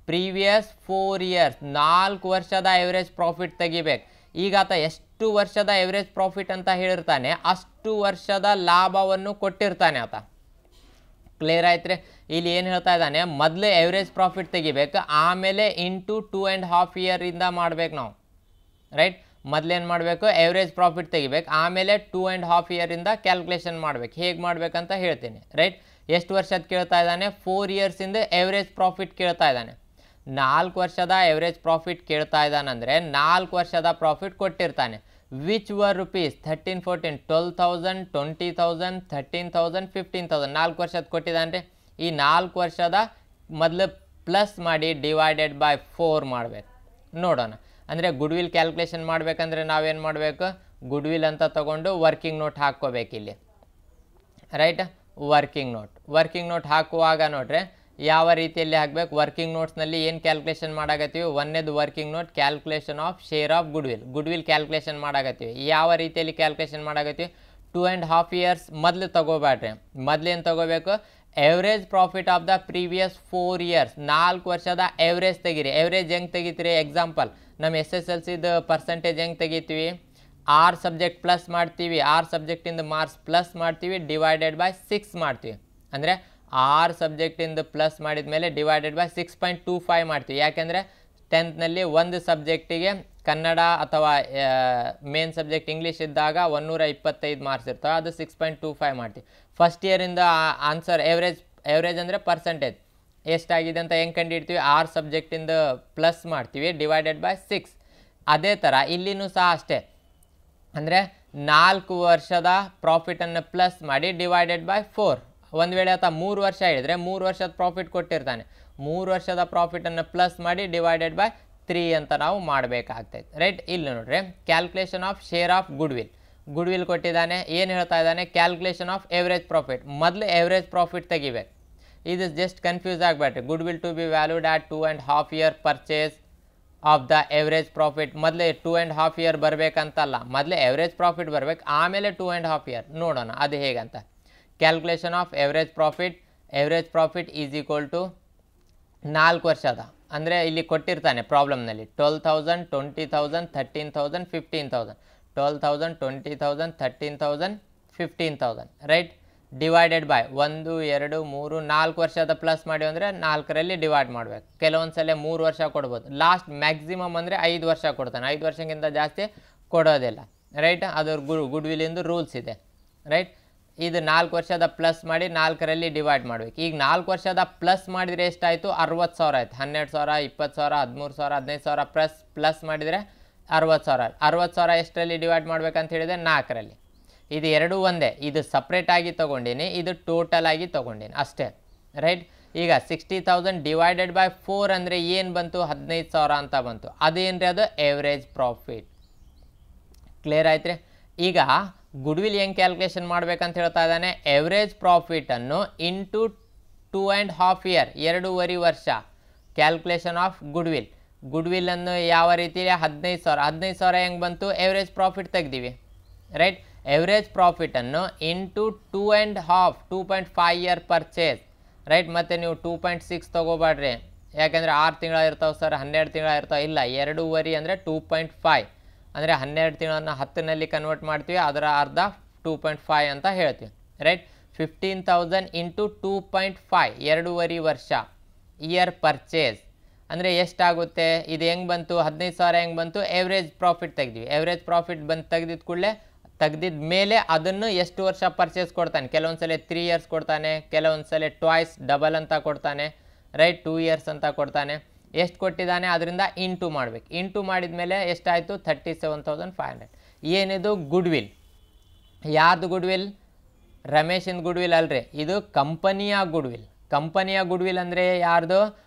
ಪ್ರೀವಿಯಸ್ 4 years 4 ವರ್ಷದ ಎವರೇಜ್ ಪ್ರಾಫಿಟ್ ತೆಗಿಬೇಕು. ಈಗ ಆತ ಎಷ್ಟು ವರ್ಷದ ಎವರೇಜ್ ಪ್ರಾಫಿಟ್ ಅಂತ ಹೇಳಿರ್ತಾನೆ ಅಷ್ಟು ವರ್ಷದ ಲಾಭವನ್ನು ಕೊಟ್ಟಿರ್ತಾನೆ ಆತ. ಕ್ಲಿಯರ್ ಆಯ್ತು ರೀ. ಇಲ್ಲಿ ಏನು ಹೇಳ್ತಾ ಇದ್ದಾನೆ, ಮೊದಲು ಎವರೇಜ್ ಪ್ರಾಫಿಟ್ ತೆಗಿಬೇಕು, ಆಮೇಲೆ ಇಂಟು 2.5 year ಮಾಡ್ಬೇಕು ನಾವು, ರೈಟ್. ಮೊದಲೇನು ಮಾಡಬೇಕು, ಎವರೇಜ್ ಪ್ರಾಫಿಟ್ ತೆಗಿಬೇಕು, ಆಮೇಲೆ 2.5 year ಕ್ಯಾಲ್ಕುಲೇಷನ್ ಮಾಡ್ಬೇಕು. ಹೇಗೆ ಮಾಡ್ಬೇಕಂತ ಹೇಳ್ತೀನಿ, ರೈಟ್. ಎಷ್ಟು ವರ್ಷದ ಕೇಳ್ತಾ ಇದ್ದಾನೆ, 4 years ಎವರೇಜ್ ಪ್ರಾಫಿಟ್ ಕೇಳ್ತಾ ಇದ್ದಾನೆ. 4 ವರ್ಷದ ಎವರೇಜ್ ಪ್ರಾಫಿಟ್ ಕೇಳ್ತಾ ಇದ್ದಾನಂದರೆ 4 ವರ್ಷದ ಪ್ರಾಫಿಟ್ ಕೊಟ್ಟಿರ್ತಾನೆ. Which were rupees 13, 14, 12,000, 20,000, 13,000, 15,000. 4 ವರ್ಷದ ಕೊಟ್ಟಿದ್ದಾನೆ ರೀ. ಈ 4 ವರ್ಷದ ಮೊದಲು ಪ್ಲಸ್ ಮಾಡಿ ಡಿವೈಡೆಡ್ ಬೈ 4 ಮಾಡಬೇಕು. ನೋಡೋಣ. ಅಂದರೆ ಗುಡ್ ವಿಲ್ ಕ್ಯಾಲ್ಕುಲೇಷನ್ ಮಾಡಬೇಕಂದ್ರೆ ನಾವೇನು ಮಾಡಬೇಕು, ಗುಡ್ ವಿಲ್ ಅಂತ ತೊಗೊಂಡು ವರ್ಕಿಂಗ್ ನೋಟ್ ಹಾಕ್ಕೋಬೇಕು ಇಲ್ಲಿ, ರೈಟ್. ವರ್ಕಿಂಗ್ ನೋಟ್ ಹಾಕುವಾಗ ನೋಡ್ರಿ ಯಾವ ರೀತಿಯಲ್ಲಿ ಹಾಕಬೇಕು. ವರ್ಕಿಂಗ್ ನೋಟ್ಸ್ನಲ್ಲಿ ಏನು ಕ್ಯಾಲ್ಕುಲೇಷನ್ ಮಾಡಾಕತ್ತೀವಿ, ಒಂದೇದು working note calculation of share of goodwill calculation ಮಾಡಾಕತ್ತೀವಿ. ಯಾವ ರೀತಿಯಲ್ಲಿ ಕ್ಯಾಲ್ಕುಲೇಷನ್ ಮಾಡಾಕತ್ತೀವಿ, 2.5 years ಮೊದಲು ತೊಗೋಬೇಡ್ರಿ. ಮೊದಲೇನು ತೊಗೋಬೇಕು, average profit of the previous 4 years 4 ವರ್ಷದ ಎವರೇಜ್ ತೆಗೀರಿ. ಎವರೇಜ್ ಹೆಂಗೆ ತೆಗಿತೀರಿ, ಎಕ್ಸಾಂಪಲ್ ನಮ್ಮ SSLCದು ಪರ್ಸೆಂಟೇಜ್ ಹೆಂಗೆ ತೆಗಿತೀವಿ, 6 ಸಬ್ಜೆಕ್ಟ್ ಪ್ಲಸ್ ಮಾಡ್ತೀವಿ, 6 ಸಬ್ಜೆಕ್ಟಿಂದ ಮಾರ್ಕ್ಸ್ ಪ್ಲಸ್ ಮಾಡ್ತೀವಿ, ಡಿವೈಡೆಡ್ ಬೈ 6 ಮಾಡ್ತೀವಿ. ಅಂದರೆ 6 ಸಬ್ಜೆಕ್ಟಿಂದ ಪ್ಲಸ್ ಮಾಡಿದ ಮೇಲೆ ಡಿವೈಡೆಡ್ ಬೈ 6.25 ಮಾಡ್ತೀವಿ. ಯಾಕೆಂದರೆ 10th ಒಂದು ಸಬ್ಜೆಕ್ಟಿಗೆ ಕನ್ನಡ ಅಥವಾ ಮೇನ್ ಸಬ್ಜೆಕ್ಟ್ ಇಂಗ್ಲೀಷ್ ಇದ್ದಾಗ 125 ಮಾರ್ಕ್ಸ್ ಇರ್ತವೆ, ಅದು 6.25 ಮಾಡ್ತೀವಿ. ಫಸ್ಟ್ ಇಯರಿಂದ ಆನ್ಸರ್ ಎವರೇಜ್ ಅಂದರೆ ಪರ್ಸೆಂಟೇಜ್ ಎಷ್ಟಾಗಿದೆ ಅಂತ ಹೆಂಗೆ ಕಂಡುಹಿಡ್ತೀವಿ, 6 ಸಬ್ಜೆಕ್ಟಿಂದ ಪ್ಲಸ್ ಮಾಡ್ತೀವಿ, ಡಿವೈಡೆಡ್ ಬೈ 6. ಅದೇ ಥರ ಇಲ್ಲಿನೂ ಸಹ ಅಷ್ಟೇ. ಅಂದರೆ 4 ವರ್ಷದ ಪ್ರಾಫಿಟನ್ನು ಪ್ಲಸ್ ಮಾಡಿ ಡಿವೈಡೆಡ್ ಬೈ 4. ಒಂದು ವೇಳೆ ಆತ 3 ವರ್ಷ ಹೇಳಿದರೆ 3 ವರ್ಷದ ಪ್ರಾಫಿಟ್ ಕೊಟ್ಟಿರ್ತಾನೆ, 3 ವರ್ಷದ ಪ್ರಾಫಿಟನ್ನು ಪ್ಲಸ್ ಮಾಡಿ ಡಿವೈಡೆಡ್ ಬೈ 3 ಅಂತ ನಾವು ಮಾಡಬೇಕಾಗ್ತೈತೆ, ರೈಟ್. ಇಲ್ಲಿ ನೋಡ್ರಿ, calculation of share of goodwill ಕೊಟ್ಟಿದ್ದಾನೆ. ಏನು ಹೇಳ್ತಾ ಇದ್ದಾನೆ, ಕ್ಯಾಲ್ಕುಲೇಷನ್ ಆಫ್ ಎವರೇಜ್ ಪ್ರಾಫಿಟ್. ಮೊದಲು ಎವರೇಜ್ ಪ್ರಾಫಿಟ್ ತೆಗಿಬೇಕು. ಇದು ಜಸ್ಟ್ ಕನ್ಫ್ಯೂಸ್ ಆಗಬೇಡ್ರಿ. Goodwill to be valued at 2.5 year purchase of the average profit. ಮೊದಲೇ 2.5 year ಬರಬೇಕಂತಲ್ಲ, ಮೊದಲೇ ಎವರೇಜ್ ಪ್ರಾಫಿಟ್ ಬರಬೇಕು, ಆಮೇಲೆ 2.5 year. ನೋಡೋಣ ಅದು ಹೇಗಂತ. Calculation of average profit is equal to 4 ವರ್ಷದ, ಅಂದರೆ ಇಲ್ಲಿ ಕೊಟ್ಟಿರ್ತಾನೆ ಪ್ರಾಬ್ಲಮ್ನಲ್ಲಿ 12,000, 20,000, 13,000, 15,000. 12,000, 20,000, 13,000, 15,000, ರೈಟ್. ಡಿವೈಡೆಡ್ ಬೈ 1, 2, 3, 4 ವರ್ಷದ ಪ್ಲಸ್ ಮಾಡಿ ಅಂದರೆ 4ರಲ್ಲಿ ಡಿವೈಡ್ ಮಾಡಬೇಕು. ಕೆಲವೊಂದು ಸಲ 3 ವರ್ಷ ಕೊಡ್ಬೋದು. ಲಾಸ್ಟ್ ಮ್ಯಾಕ್ಸಿಮಮ್ ಅಂದರೆ 5 ವರ್ಷ ಕೊಡ್ತಾನೆ, 5 ವರ್ಷಕ್ಕಿಂತ ಜಾಸ್ತಿ ಕೊಡೋದಿಲ್ಲ, ರೈಟ್. ಅದ್ರ ಗುಡ್ ವಿಲಿಂದು ರೂಲ್ಸ್ ಇದೆ, ರೈಟ್. ಇದು 4 ವರ್ಷದ ಪ್ಲಸ್ ಮಾಡಿ 4ರಲ್ಲಿ ಡಿವೈಡ್ ಮಾಡಬೇಕು. ಈಗ 4 ವರ್ಷದ ಪ್ಲಸ್ ಮಾಡಿದರೆ ಎಷ್ಟಾಯಿತು, 60,000 ಆಯಿತು. 12,000, 20,000, 13,000, 15,000 ಪ್ಲಸ್ ಮಾಡಿದರೆ 60,000. 60,000 ಎಷ್ಟರಲ್ಲಿ ಡಿವೈಡ್ ಮಾಡ್ಬೇಕಂತ ಹೇಳಿದರೆ 4ರಲ್ಲಿ. ಇದು ಎರಡೂ ಒಂದೇ. ಇದು ಸಪ್ರೇಟಾಗಿ ತೊಗೊಂಡಿನಿ, ಇದು ಟೋಟಲ್ ಆಗಿ ತೊಗೊಂಡಿನಿ ಅಷ್ಟೇ, ರೈಟ್. ಈಗ 60,000 ಡಿವೈಡೆಡ್ ಬೈ 4 ಅಂದರೆ ಏನು ಬಂತು, 15,000 ಅಂತ ಬಂತು. ಅದೇನ್ರಿ, ಅದು ಎವರೇಜ್ ಪ್ರಾಫಿಟ್. ಕ್ಲಿಯರ್ ಆಯ್ತು ರೀ. ಈಗ ಗುಡ್ ವಿಲ್ ಹೆಂಗೆ ಕ್ಯಾಲ್ಕುಲೇಷನ್ ಮಾಡ್ಬೇಕಂತ ಹೇಳ್ತಾ ಇದ್ದಾನೆ, ಎವರೇಜ್ ಪ್ರಾಫಿಟನ್ನು ಇಂಟು 2.5 year 2.5 ವರ್ಷ ಕ್ಯಾಲ್ಕುಲೇಷನ್ ಆಫ್ ಗುಡ್ ವಿಲ್ಲನ್ನು ಯಾವ ರೀತಿ 15,000 ಹೆಂಗೆ ಬಂತು, ಎವರೇಜ್ ಪ್ರಾಫಿಟ್ ತೆಗ್ದೀವಿ, ರೈಟ್. ಎವರೇಜ್ ಪ್ರಾಫಿಟನ್ನು ಇಂಟು 2.5 year ಪರ್ಚೇಸ್, ರೈಟ್. ಮತ್ತು ನೀವು 2.6 ತೊಗೋಬೇಡ್ರಿ, ಯಾಕೆಂದರೆ 6 ತಿಂಗಳ ಇರ್ತಾವೆ ಸರ್, 12 ತಿಂಗಳ ಇರ್ತಾವೆ. ಇಲ್ಲ, 2.5 ಅಂದರೆ 2.5 ಅಂದರೆ 12 ತಿಂಗಳನ್ನು 10ನಲ್ಲಿ ಕನ್ವರ್ಟ್ ಮಾಡ್ತೀವಿ, ಅದರ ಅರ್ಧ 2.5 ಅಂತ ಹೇಳ್ತೀವಿ, ರೈಟ್. 15,000 ಇಂಟು 2.5 2.5 ವರ್ಷ ಇಯರ್ ಪರ್ಚೇಸ್ ಅಂದರೆ ಎಷ್ಟಾಗುತ್ತೆ? ಇದು ಹೆಂಗೆ ಬಂತು? 15,000 ಹೆಂಗೆ ಬಂತು? ಎವ್ರೇಜ್ ಪ್ರಾಫಿಟ್ ತೆಗ್ದ್ವಿ. ಎವ್ರೇಜ್ ಪ್ರಾಫಿಟ್ ಬಂದು ತೆಗ್ದಿದ್ದ ಕೂಡಲೇ ತೆಗ್ದಿದ್ದ ಮೇಲೆ ಅದನ್ನು ಎಷ್ಟು ವರ್ಷ ಪರ್ಚೇಸ್ ಕೊಡ್ತಾನೆ? ಕೆಲವೊಂದು ಸಲ 3 ಇಯರ್ಸ್ ಕೊಡ್ತಾನೆ, ಕೆಲವೊಂದು ಸಲ ಟ್ವೈಸ್ ಡಬಲ್ ಅಂತ ಕೊಡ್ತಾನೆ, ರೈಟ್ 2 ಇಯರ್ಸ್ ಅಂತ ಕೊಡ್ತಾನೆ. ಎಷ್ಟು ಕೊಟ್ಟಿದ್ದಾನೆ ಅದರಿಂದ ಇಂಟು ಮಾಡಬೇಕು. ಇಂಟು ಮಾಡಿದ ಮೇಲೆ ಎಷ್ಟಾಯಿತು? 37,500. ಏನಿದು? ಗುಡ್ವಿಲ್. ಯಾರ್ದು ಗುಡ್ವಿಲ್? ರಮೇಶಿಂದ ಗುಡ್ವಿಲ್ ಅಲ್ರಿ, ಇದು ಕಂಪನಿಯ ಗುಡ್ವಿಲ್. ಕಂಪನಿಯ ಗುಡ್ವಿಲ್ ಅಂದರೆ ಯಾರ್ದು?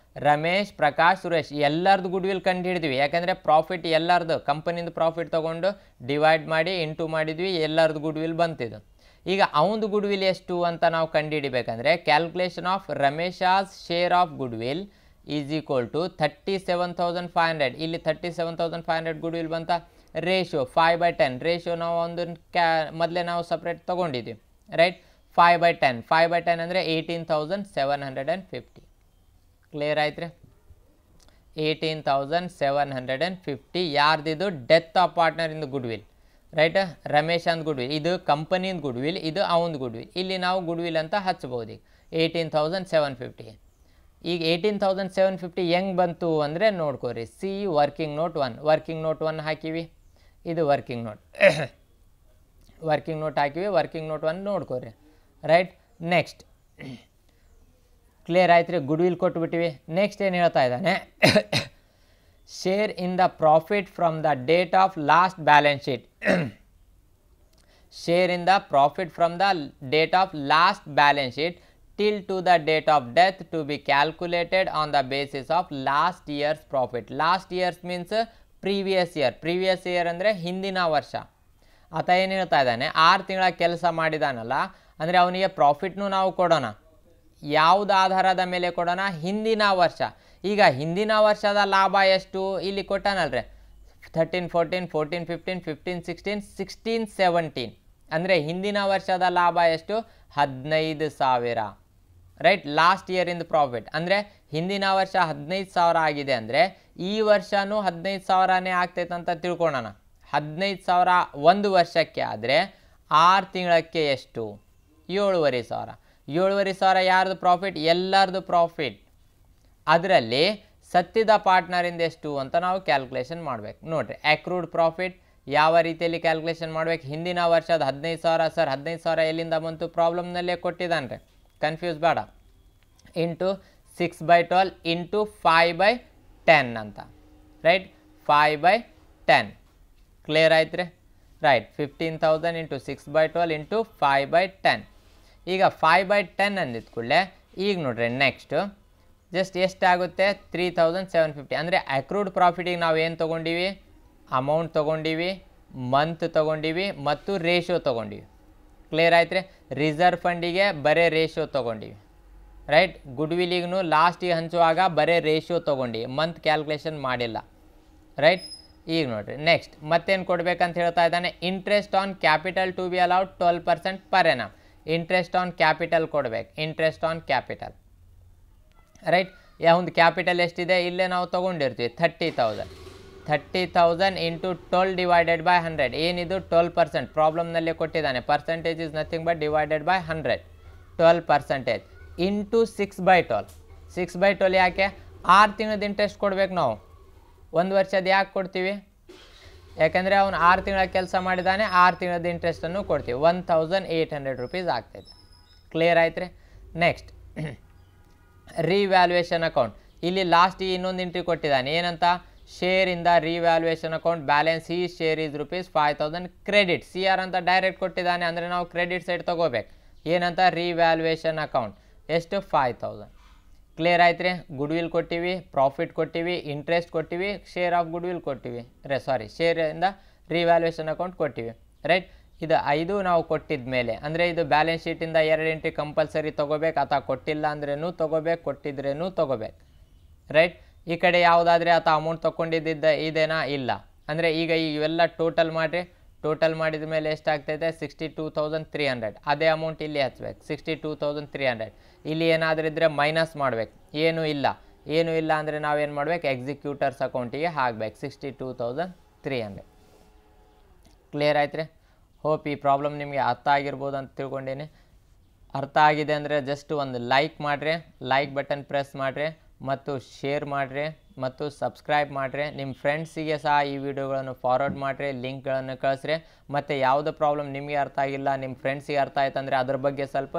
ರಮೇಶ್, ಪ್ರಕಾಶ್, ಸುರೇಶ್ ಎಲ್ಲರದು ಗುಡ್ವಿಲ್ ಕಂಡು ಹಿಡಿದ್ವಿ. ಯಾಕಂದರೆ ಪ್ರಾಫಿಟ್ ಎಲ್ಲರದು ಕಂಪನಿಯಿಂದ ಪ್ರಾಫಿಟ್ ತೊಗೊಂಡು ಡಿವೈಡ್ ಮಾಡಿ ಇಂಟು ಮಾಡಿದ್ವಿ, ಎಲ್ಲರದು ಗುಡ್ವಿಲ್ ಬಂತಿದ್ದು. ಈಗ ಅವನದು ಗುಡ್ವಿಲ್ ಎಷ್ಟು ಅಂತ ನಾವು ಕಂಡುಹಿಡಿಬೇಕಂದ್ರೆ calculation of Ramesh's share of goodwill is equal to 37,500. ಇಲ್ಲಿ 37,500 ಗುಡ್ವಿಲ್ ಬಂತ. ರೇಷಿಯೋ 5/10. ರೇಷಿಯೋ ನಾವು ಒಂದು ಮೊದಲೇ ನಾವು ಸಪ್ರೇಟ್ ತೊಗೊಂಡಿದ್ವಿ, ರೈಟ್. 5/10. 5/10 ಅಂದರೆ 18,750. ಕ್ಲಿಯರ್ ಆಯ್ತು ರೀ? 18,750 ಯಾರ್ದಿದು? ಡೆತ್ ಆಫ್ ಪಾರ್ಟ್ನರ್ ಇಂದ ಗುಡ್ವಿಲ್, ರೈಟ್. ರಮೇಶ್ ಅಂದ್ ಗುಡ್ವಿಲ್, ಇದು ಕಂಪನಿಯಿಂದ ಗುಡ್ವಿಲ್, ಇದು ಅವನದು ಗುಡ್ವಿಲ್. ಇಲ್ಲಿ ನಾವು ಗುಡ್ವಿಲ್ ಅಂತ ಹಚ್ಬೋದು. ಈಗ 18,750. ಈಗ 18,750 ಹೆಂಗೆ ಬಂತು ಅಂದರೆ ನೋಡ್ಕೋರಿ. See working note 1. Working note 1 ಹಾಕಿವಿ, ಇದು ವರ್ಕಿಂಗ್ ನೋಟ್. ವರ್ಕಿಂಗ್ ನೋಟ್ ಹಾಕಿವಿ, ವರ್ಕಿಂಗ್ ನೋಟ್ 1 ನೋಡ್ಕೋರಿ, ರೈಟ್. ನೆಕ್ಸ್ಟ್ ಕ್ಲಿಯರ್ ಆಯ್ತು ರೀ? ಗುಡ್ವಿಲ್ ಕೊಟ್ಬಿಟ್ಟಿವಿ. ನೆಕ್ಸ್ಟ್ ಏನು ಹೇಳ್ತಾ ಇದ್ದಾನೆ? Share in the profit from the date of last balance sheet. Share in the profit from the date of last balance sheet till to the date of death to be calculated on the basis of last year's profit. Last year's means previous year. previous year ಅಂದರೆ ಹಿಂದಿನ ವರ್ಷ. ಆತ ಏನು ಹೇಳ್ತಾ ಇದ್ದಾನೆ? 6 ತಿಂಗಳ ಕೆಲಸ ಮಾಡಿದಾನಲ್ಲ, ಅಂದರೆ ಅವನಿಗೆ ಪ್ರಾಫಿಟ್ನು ನಾವು ಕೊಡೋಣ. ಯಾವುದು ಆಧಾರದ ಮೇಲೆ ಕೊಡೋಣ? ಹಿಂದಿನ ವರ್ಷ. ಈಗ ಹಿಂದಿನ ವರ್ಷದ ಲಾಭ ಎಷ್ಟು? ಇಲ್ಲಿ ಕೊಟ್ಟಾನಲ್ರಿ 13, 14, 14, 15, 15, 16, 16, 17. ಅಂದರೆ ಹಿಂದಿನ ವರ್ಷದ ಲಾಭ ಎಷ್ಟು? 15,000, ರೈಟ್. ಲಾಸ್ಟ್ ಇಯರ್ ಇಂದ ಪ್ರಾಫಿಟ್ ಅಂದರೆ ಹಿಂದಿನ ವರ್ಷ 15,000 ಆಗಿದೆ ಅಂದರೆ ಈ ವರ್ಷನೂ 15,000ನೇ ಆಗ್ತೈತೆ ಅಂತ ತಿಳ್ಕೊಳ್ಳೋಣ. 15,000 ಒಂದು ವರ್ಷಕ್ಕೆ ಆದರೆ 6 ತಿಂಗಳಕ್ಕೆ ಎಷ್ಟು? 7,500. 7,500 ಯಾರ್ದು ಪ್ರಾಫಿಟ್? ಎಲ್ಲರದು ಪ್ರಾಫಿಟ್. ಅದರಲ್ಲಿ ಸತ್ತಿದ ಪಾರ್ಟ್ನರಿಂದ ಎಷ್ಟು ಅಂತ ನಾವು ಕ್ಯಾಲ್ಕುಲೇಷನ್ ಮಾಡಬೇಕು. ನೋಡಿರಿ, ಅಕ್ರೂಡ್ ಪ್ರಾಫಿಟ್ ಯಾವ ರೀತಿಯಲ್ಲಿ ಕ್ಯಾಲ್ಕುಲೇಷನ್ ಮಾಡಬೇಕು? ಹಿಂದಿನ ವರ್ಷದ 15,000. ಸರ್ 15,000 ಎಲ್ಲಿಂದ ಬಂತು? ಪ್ರಾಬ್ಲಮ್ನಲ್ಲೇ ಕೊಟ್ಟಿದ್ದಾನೆ ರೀ, ಕನ್ಫ್ಯೂಸ್ ಬೇಡ. ಇಂಟು 6/12 ಇಂಟು 5/10 ಅಂತ, ರೈಟ್. 5/10. ಕ್ಲಿಯರ್ ಆಯ್ತು ರೀ? ರೈಟ್. 15,000 into 6/12 into 5/10. ಈಗ 5/10 ಅಂದಿದ್ದ ಕೂಡಲೇ ಈಗ ನೋಡ್ರಿ ನೆಕ್ಸ್ಟು ಜಸ್ಟ್ ಎಷ್ಟಾಗುತ್ತೆ? 3,750. ಅಂದರೆ ಅಕ್ರೂಡ್ ಪ್ರಾಫಿಟಿಗೆ ನಾವು ಏನು ತೊಗೊಂಡಿವಿ? ಅಮೌಂಟ್ ತೊಗೊಂಡಿವಿ, ಮಂತ್ ತೊಗೊಂಡಿವಿ ಮತ್ತು ರೇಷಿಯೋ ತೊಗೊಂಡಿವಿ. ಕ್ಲಿಯರ್ ಆಯ್ತು ರೀ? ರಿಸರ್ವ್ ಫಂಡಿಗೆ ಬರೀ ರೇಷಿಯೋ ತೊಗೊಂಡಿವಿ, ರೈಟ್. ಗುಡ್ವಿಲಿಗೂ ಲಾಸ್ಟಿಗೆ ಹಂಚುವಾಗ ಬರೀ ರೇಷಿಯೋ ತೊಗೊಂಡು ಮಂತ್ ಕ್ಯಾಲ್ಕುಲೇಷನ್ ಮಾಡಿಲ್ಲ, ರೈಟ್. ಈಗ ನೋಡಿರಿ ನೆಕ್ಸ್ಟ್ ಮತ್ತೇನು ಕೊಡಬೇಕಂತ ಹೇಳ್ತಾ ಇದ್ದಾನೆ? Interest on capital to be allowed 12% per annum. Interest on capital ಕೊಡಬೇಕು. Interest on capital, right. ಯಾವೊಂದು ಕ್ಯಾಪಿಟಲ್ ಎಷ್ಟಿದೆ? ಇಲ್ಲೇ ನಾವು ತೊಗೊಂಡಿರ್ತೀವಿ 30,000. 30,000 ಇಂಟು 12 ಡಿವೈಡೆಡ್ ಬೈ 100. ಏನಿದು? 12%. ಪ್ರಾಬ್ಲಮ್ನಲ್ಲೇ ಕೊಟ್ಟಿದ್ದಾನೆ. Percentage is nothing but divided by 100. 12% into 6/12. 6/12 ಯಾಕೆ? 6 ತಿಂಗಳದ ಇಂಟ್ರೆಸ್ಟ್ ಕೊಡ್ಬೇಕು ನಾವು. ಒಂದು ವರ್ಷದ ಯಾಕೆ ಕೊಡ್ತೀವಿ? ಯಾಕಂದರೆ ಅವನು 6 ತಿಂಗಳ ಕೆಲಸ ಮಾಡಿದ್ದಾನೆ, 6 ತಿಂಗಳದ ಇಂಟ್ರೆಸ್ಟನ್ನು ಕೊಡ್ತೀವಿ. 1,800 ರೂಪೀಸ್ ಆಗ್ತೈತೆ. ಕ್ಲಿಯರ್ ಆಯ್ತು ರೀ? Next revaluation account. ಇಲ್ಲಿ ಲಾಸ್ಟಿಗೆ ಇನ್ನೊಂದು ಎಂಟ್ರಿ ಕೊಟ್ಟಿದ್ದಾನೆ. ಏನಂತ? Share in the revaluation account balance ಈ ಶೇರ್ ಈಸ್ ₹5,000 ಕ್ರೆಡಿಟ್. CR ಅಂತ ಡೈರೆಕ್ಟ್ ಕೊಟ್ಟಿದ್ದಾನೆ, ಅಂದರೆ ನಾವು ಕ್ರೆಡಿಟ್ ಸೈಡ್ ತೊಗೋಬೇಕು. ಏನಂತ? Revaluation account. ಎಷ್ಟು? 5,000. ಕ್ಲಿಯರ್ ಆಯ್ತು ರೀ? ಗುಡ್ವಿಲ್ ಕೊಟ್ಟಿವಿ, ಪ್ರಾಫಿಟ್ ಕೊಟ್ಟಿವಿ, ಇಂಟ್ರೆಸ್ಟ್ ಕೊಟ್ಟಿವಿ, ಶೇರ್ ಆಫ್ ಗುಡ್ವಿಲ್ ಕೊಟ್ಟಿವಿ, ಶೇರಿಂದ ರಿವ್ಯಾಲ್ಯೂಯೇಷನ್ ಅಕೌಂಟ್ ಕೊಟ್ಟಿವಿ, ರೈಟ್. ಇದು 5 ನಾವು ಕೊಟ್ಟಿದ ಮೇಲೆ, ಅಂದರೆ ಇದು ಬ್ಯಾಲೆನ್ಸ್ ಶೀಟಿಂದ 2 ಎಂಟ್ರಿ ಕಂಪಲ್ಸರಿ ತೊಗೋಬೇಕು. ಅಥವಾ ಕೊಟ್ಟಿಲ್ಲ ಅಂದ್ರೂ ತೊಗೋಬೇಕು, ಕೊಟ್ಟಿದ್ರೇನು ತೊಗೋಬೇಕು, ರೈಟ್. ಈ ಕಡೆ ಯಾವುದಾದ್ರೆ ಆತ ಅಮೌಂಟ್ ತೊಗೊಂಡಿದ್ದ ಇದೇನಾ? ಇಲ್ಲ. ಅಂದರೆ ಈಗ ಇವೆಲ್ಲ ಟೋಟಲ್ ಮಾಡಿರಿ. ಟೋಟಲ್ ಮಾಡಿದ ಮೇಲೆ ಎಷ್ಟಾಗ್ತೈತೆ? 62,300. ಅದೇ ಅಮೌಂಟ್ ಇಲ್ಲಿ ಹಚ್ಬೇಕು, 62,300. ಇಲ್ಲಿ ಏನಾದರೂ ಇದ್ದರೆ ಮೈನಸ್ ಮಾಡಬೇಕು. ಏನೂ ಇಲ್ಲ. ಏನೂ ಇಲ್ಲ ಅಂದರೆ ನಾವೇನು ಮಾಡಬೇಕು? ಎಕ್ಸಿಕ್ಯೂಟರ್ಸ್ ಅಕೌಂಟಿಗೆ ಹಾಕಬೇಕು 62,300. ಕ್ಲಿಯರ್ ಆಯ್ತು ರೀ? ಹೋಪ್ ಈ ಪ್ರಾಬ್ಲಮ್ ನಿಮಗೆ ಅರ್ಥ ಆಗಿರ್ಬೋದು ಅಂತ ತಿಳ್ಕೊಂಡೇನೆ. ಅರ್ಥ ಆಗಿದೆ ಅಂದರೆ ಜಸ್ಟ್ ಒಂದು ಲೈಕ್ ಮಾಡಿರಿ, ಲೈಕ್ ಬಟನ್ ಪ್ರೆಸ್ ಮಾಡಿರಿ ಮತ್ತು ಶೇರ್ ಮಾಡಿರಿ ಮತ್ತು ಸಬ್ಸ್ಕ್ರೈಬ್ ಮಾಡಿರಿ. ನಿಮ್ಮ ಫ್ರೆಂಡ್ಸಿಗೆ ಸಹ ಈ ವಿಡಿಯೋಗಳನ್ನು ಫಾರ್ವರ್ಡ್ ಮಾಡಿರಿ, ಲಿಂಕ್ಗಳನ್ನು ಕಳಿಸ್ರಿ. ಮತ್ತು ಯಾವುದೇ ಪ್ರಾಬ್ಲಮ್ ನಿಮಗೆ ಅರ್ಥ ಆಗಿಲ್ಲ, ನಿಮ್ಮ ಫ್ರೆಂಡ್ಸಿಗೆ ಅರ್ಥ ಆಯ್ತು ಅಂದರೆ ಅದ್ರ ಬಗ್ಗೆ ಸ್ವಲ್ಪ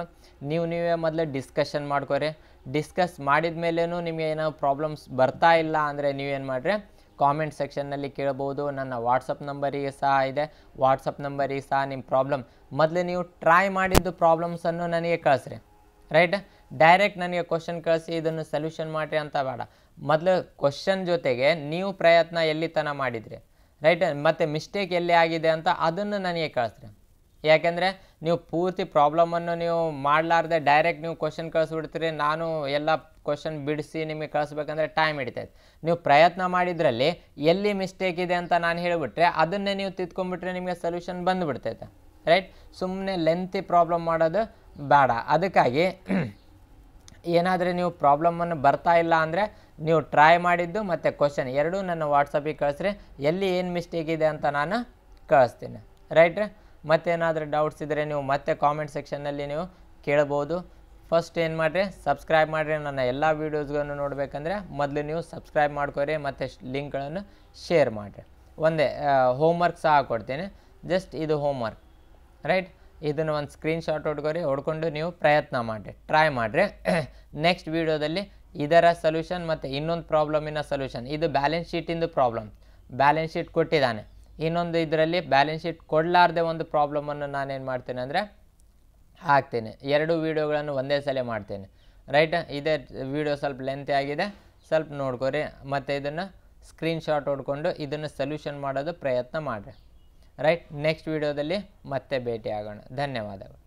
ನೀವೇ ಮೊದಲು ಡಿಸ್ಕಷನ್ ಮಾಡ್ಕೊರಿ. ಡಿಸ್ಕಸ್ ಮಾಡಿದ ಮೇಲೇನು ನಿಮಗೆ ಏನೋ ಪ್ರಾಬ್ಲಮ್ಸ್ ಬರ್ತಾ ಇಲ್ಲ ಅಂದರೆ ನೀವೇನು ಮಾಡಿರಿ, ಕಾಮೆಂಟ್ ಸೆಕ್ಷನ್ನಲ್ಲಿ ಕೇಳ್ಬೋದು. ನನ್ನ ವಾಟ್ಸಪ್ ನಂಬರಿಗೆ ಸಹ ಇದೆ, ವಾಟ್ಸಪ್ ನಂಬರಿಗೆ ಸಹ ನಿಮ್ಮ ಪ್ರಾಬ್ಲಮ್ ಮೊದಲು ನೀವು ಟ್ರೈ ಮಾಡಿದ್ದು ಪ್ರಾಬ್ಲಮ್ಸನ್ನು ನನಗೆ ಕಳಿಸ್ರಿ. ರೈಟ್, ಡೈರೆಕ್ಟ್ ನನಗೆ ಕ್ವಶನ್ ಕಳಿಸಿ ಇದನ್ನು ಸೊಲ್ಯೂಷನ್ ಮಾಡಿರಿ ಅಂತ ಬೇಡ. ಮೊದಲು ಕ್ವಶನ್ ಜೊತೆಗೆ ನೀವು ಪ್ರಯತ್ನ ಎಲ್ಲಿ ತನಕ ಮಾಡಿದ್ರಿ, ರೈಟ್, ಮತ್ತು ಮಿಸ್ಟೇಕ್ ಎಲ್ಲಿ ಆಗಿದೆ ಅಂತ ಅದನ್ನು ನನಗೆ ಕಳಿಸ್ರಿ. ಯಾಕೆಂದರೆ ನೀವು ಪೂರ್ತಿ ಪ್ರಾಬ್ಲಮನ್ನು ನೀವು ಮಾಡಲಾರ್ದೆ ಡೈರೆಕ್ಟ್ ನೀವು ಕ್ವಶನ್ ಕಳಿಸ್ಬಿಡ್ತೀರಿ. ನಾನು ಎಲ್ಲ ಕ್ವಶನ್ ಬಿಡಿಸಿ ನಿಮಗೆ ಕಳಿಸ್ಬೇಕಂದ್ರೆ ಟೈಮ್ ಹಿಡಿತೈತೆ. ನೀವು ಪ್ರಯತ್ನ ಮಾಡಿದ್ರಲ್ಲಿ ಎಲ್ಲಿ ಮಿಸ್ಟೇಕ್ ಇದೆ ಅಂತ ನಾನು ಹೇಳಿಬಿಟ್ರೆ ಅದನ್ನೇ ನೀವು ತಿದ್ಕೊಂಡ್ಬಿಟ್ರೆ ನಿಮಗೆ ಸೊಲ್ಯೂಷನ್ ಬಂದುಬಿಡ್ತೈತೆ. ರೈಟ್, ಸುಮ್ಮನೆ ಲೆಂತಿ ಪ್ರಾಬ್ಲಮ್ ಮಾಡೋದು ಬೇಡ. ಅದಕ್ಕಾಗಿ ಏನಾದರೆ ನೀವು ಪ್ರಾಬ್ಲಮನ್ನು ಬರ್ತಾ ಇಲ್ಲ ಅಂದರೆ ನೀವು ಟ್ರೈ ಮಾಡಿದ್ದು ಮತ್ತು ಕ್ವಶನ್ ಎರಡೂ ನನ್ನ ವಾಟ್ಸಪ್ಪಿಗೆ ಕಳಿಸ್ರಿ. ಎಲ್ಲಿ ಏನು ಮಿಸ್ಟೇಕ್ ಇದೆ ಅಂತ ನಾನು ಕಳಿಸ್ತೀನಿ. ರೈಟ್, ಮತ್ತೇನಾದರೂ ಡೌಟ್ಸ್ ಇದ್ದರೆ ನೀವು ಮತ್ತೆ ಕಾಮೆಂಟ್ ಸೆಕ್ಷನ್ನಲ್ಲಿ ನೀವು ಕೇಳ್ಬೋದು. ಫಸ್ಟ್ ಏನು ಮಾಡಿರಿ, ಸಬ್ಸ್ಕ್ರೈಬ್ ಮಾಡಿರಿ. ನನ್ನ ಎಲ್ಲ ವೀಡಿಯೋಸ್ಗಳನ್ನು ನೋಡಬೇಕಂದ್ರೆ ಮೊದಲು ನೀವು ಸಬ್ಸ್ಕ್ರೈಬ್ ಮಾಡ್ಕೊರಿ ಮತ್ತು ಲಿಂಕ್ಗಳನ್ನು ಶೇರ್ ಮಾಡಿರಿ. ಒಂದೇ ಹೋಮ್ವರ್ಕ್ ಸಹ ಕೊಡ್ತೀನಿ, ಜಸ್ಟ್ ಇದು ಹೋಮ್ವರ್ಕ್. ರೈಟ್, ಇದನ್ನು ಒಂದು ಸ್ಕ್ರೀನ್ಶಾಟ್ ಹೊಡ್ಕೊಂಡು ನೀವು ಪ್ರಯತ್ನ ಮಾಡಿರಿ, ಟ್ರೈ ಮಾಡಿರಿ. ನೆಕ್ಸ್ಟ್ ವೀಡಿಯೋದಲ್ಲಿ ಇದರ ಸೊಲ್ಯೂಷನ್ ಮತ್ತು ಇನ್ನೊಂದು ಪ್ರಾಬ್ಲಮಿನ ಸೊಲ್ಯೂಷನ್. ಇದು ಬ್ಯಾಲೆನ್ಸ್ ಶೀಟಿಂದು ಪ್ರಾಬ್ಲಮ್, ಬ್ಯಾಲೆನ್ಸ್ ಶೀಟ್ ಕೊಟ್ಟಿದ್ದಾನೆ. ಇನ್ನೊಂದು ಇದರಲ್ಲಿ ಬ್ಯಾಲೆನ್ಸ್ ಶೀಟ್ ಕೊಡಲಾರ್ದೆ ಒಂದು ಪ್ರಾಬ್ಲಮನ್ನು ನಾನೇನು ಮಾಡ್ತೀನಿ ಅಂದರೆ ಹಾಕ್ತೀನಿ. ಎರಡು ವೀಡಿಯೋಗಳನ್ನು ಒಂದೇ ಸಲ ಮಾಡ್ತೀನಿ. ರೈಟ್, ಇದೇ ವೀಡಿಯೋ ಸ್ವಲ್ಪ ಲೆಂತಿ ಆಗಿದೆ, ಸ್ವಲ್ಪ ನೋಡ್ಕೊರಿ ಮತ್ತು ಇದನ್ನು ಸ್ಕ್ರೀನ್ಶಾಟ್ ಹೊಡ್ಕೊಂಡು ಇದನ್ನು ಸೊಲ್ಯೂಷನ್ ಮಾಡೋದು ಪ್ರಯತ್ನ ಮಾಡಿರಿ. ರೈಟ್, ನೆಕ್ಸ್ಟ್ ವೀಡಿಯೋದಲ್ಲಿ ಮತ್ತೆ ಭೇಟಿ ಆಗೋಣ. ಧನ್ಯವಾದಗಳು.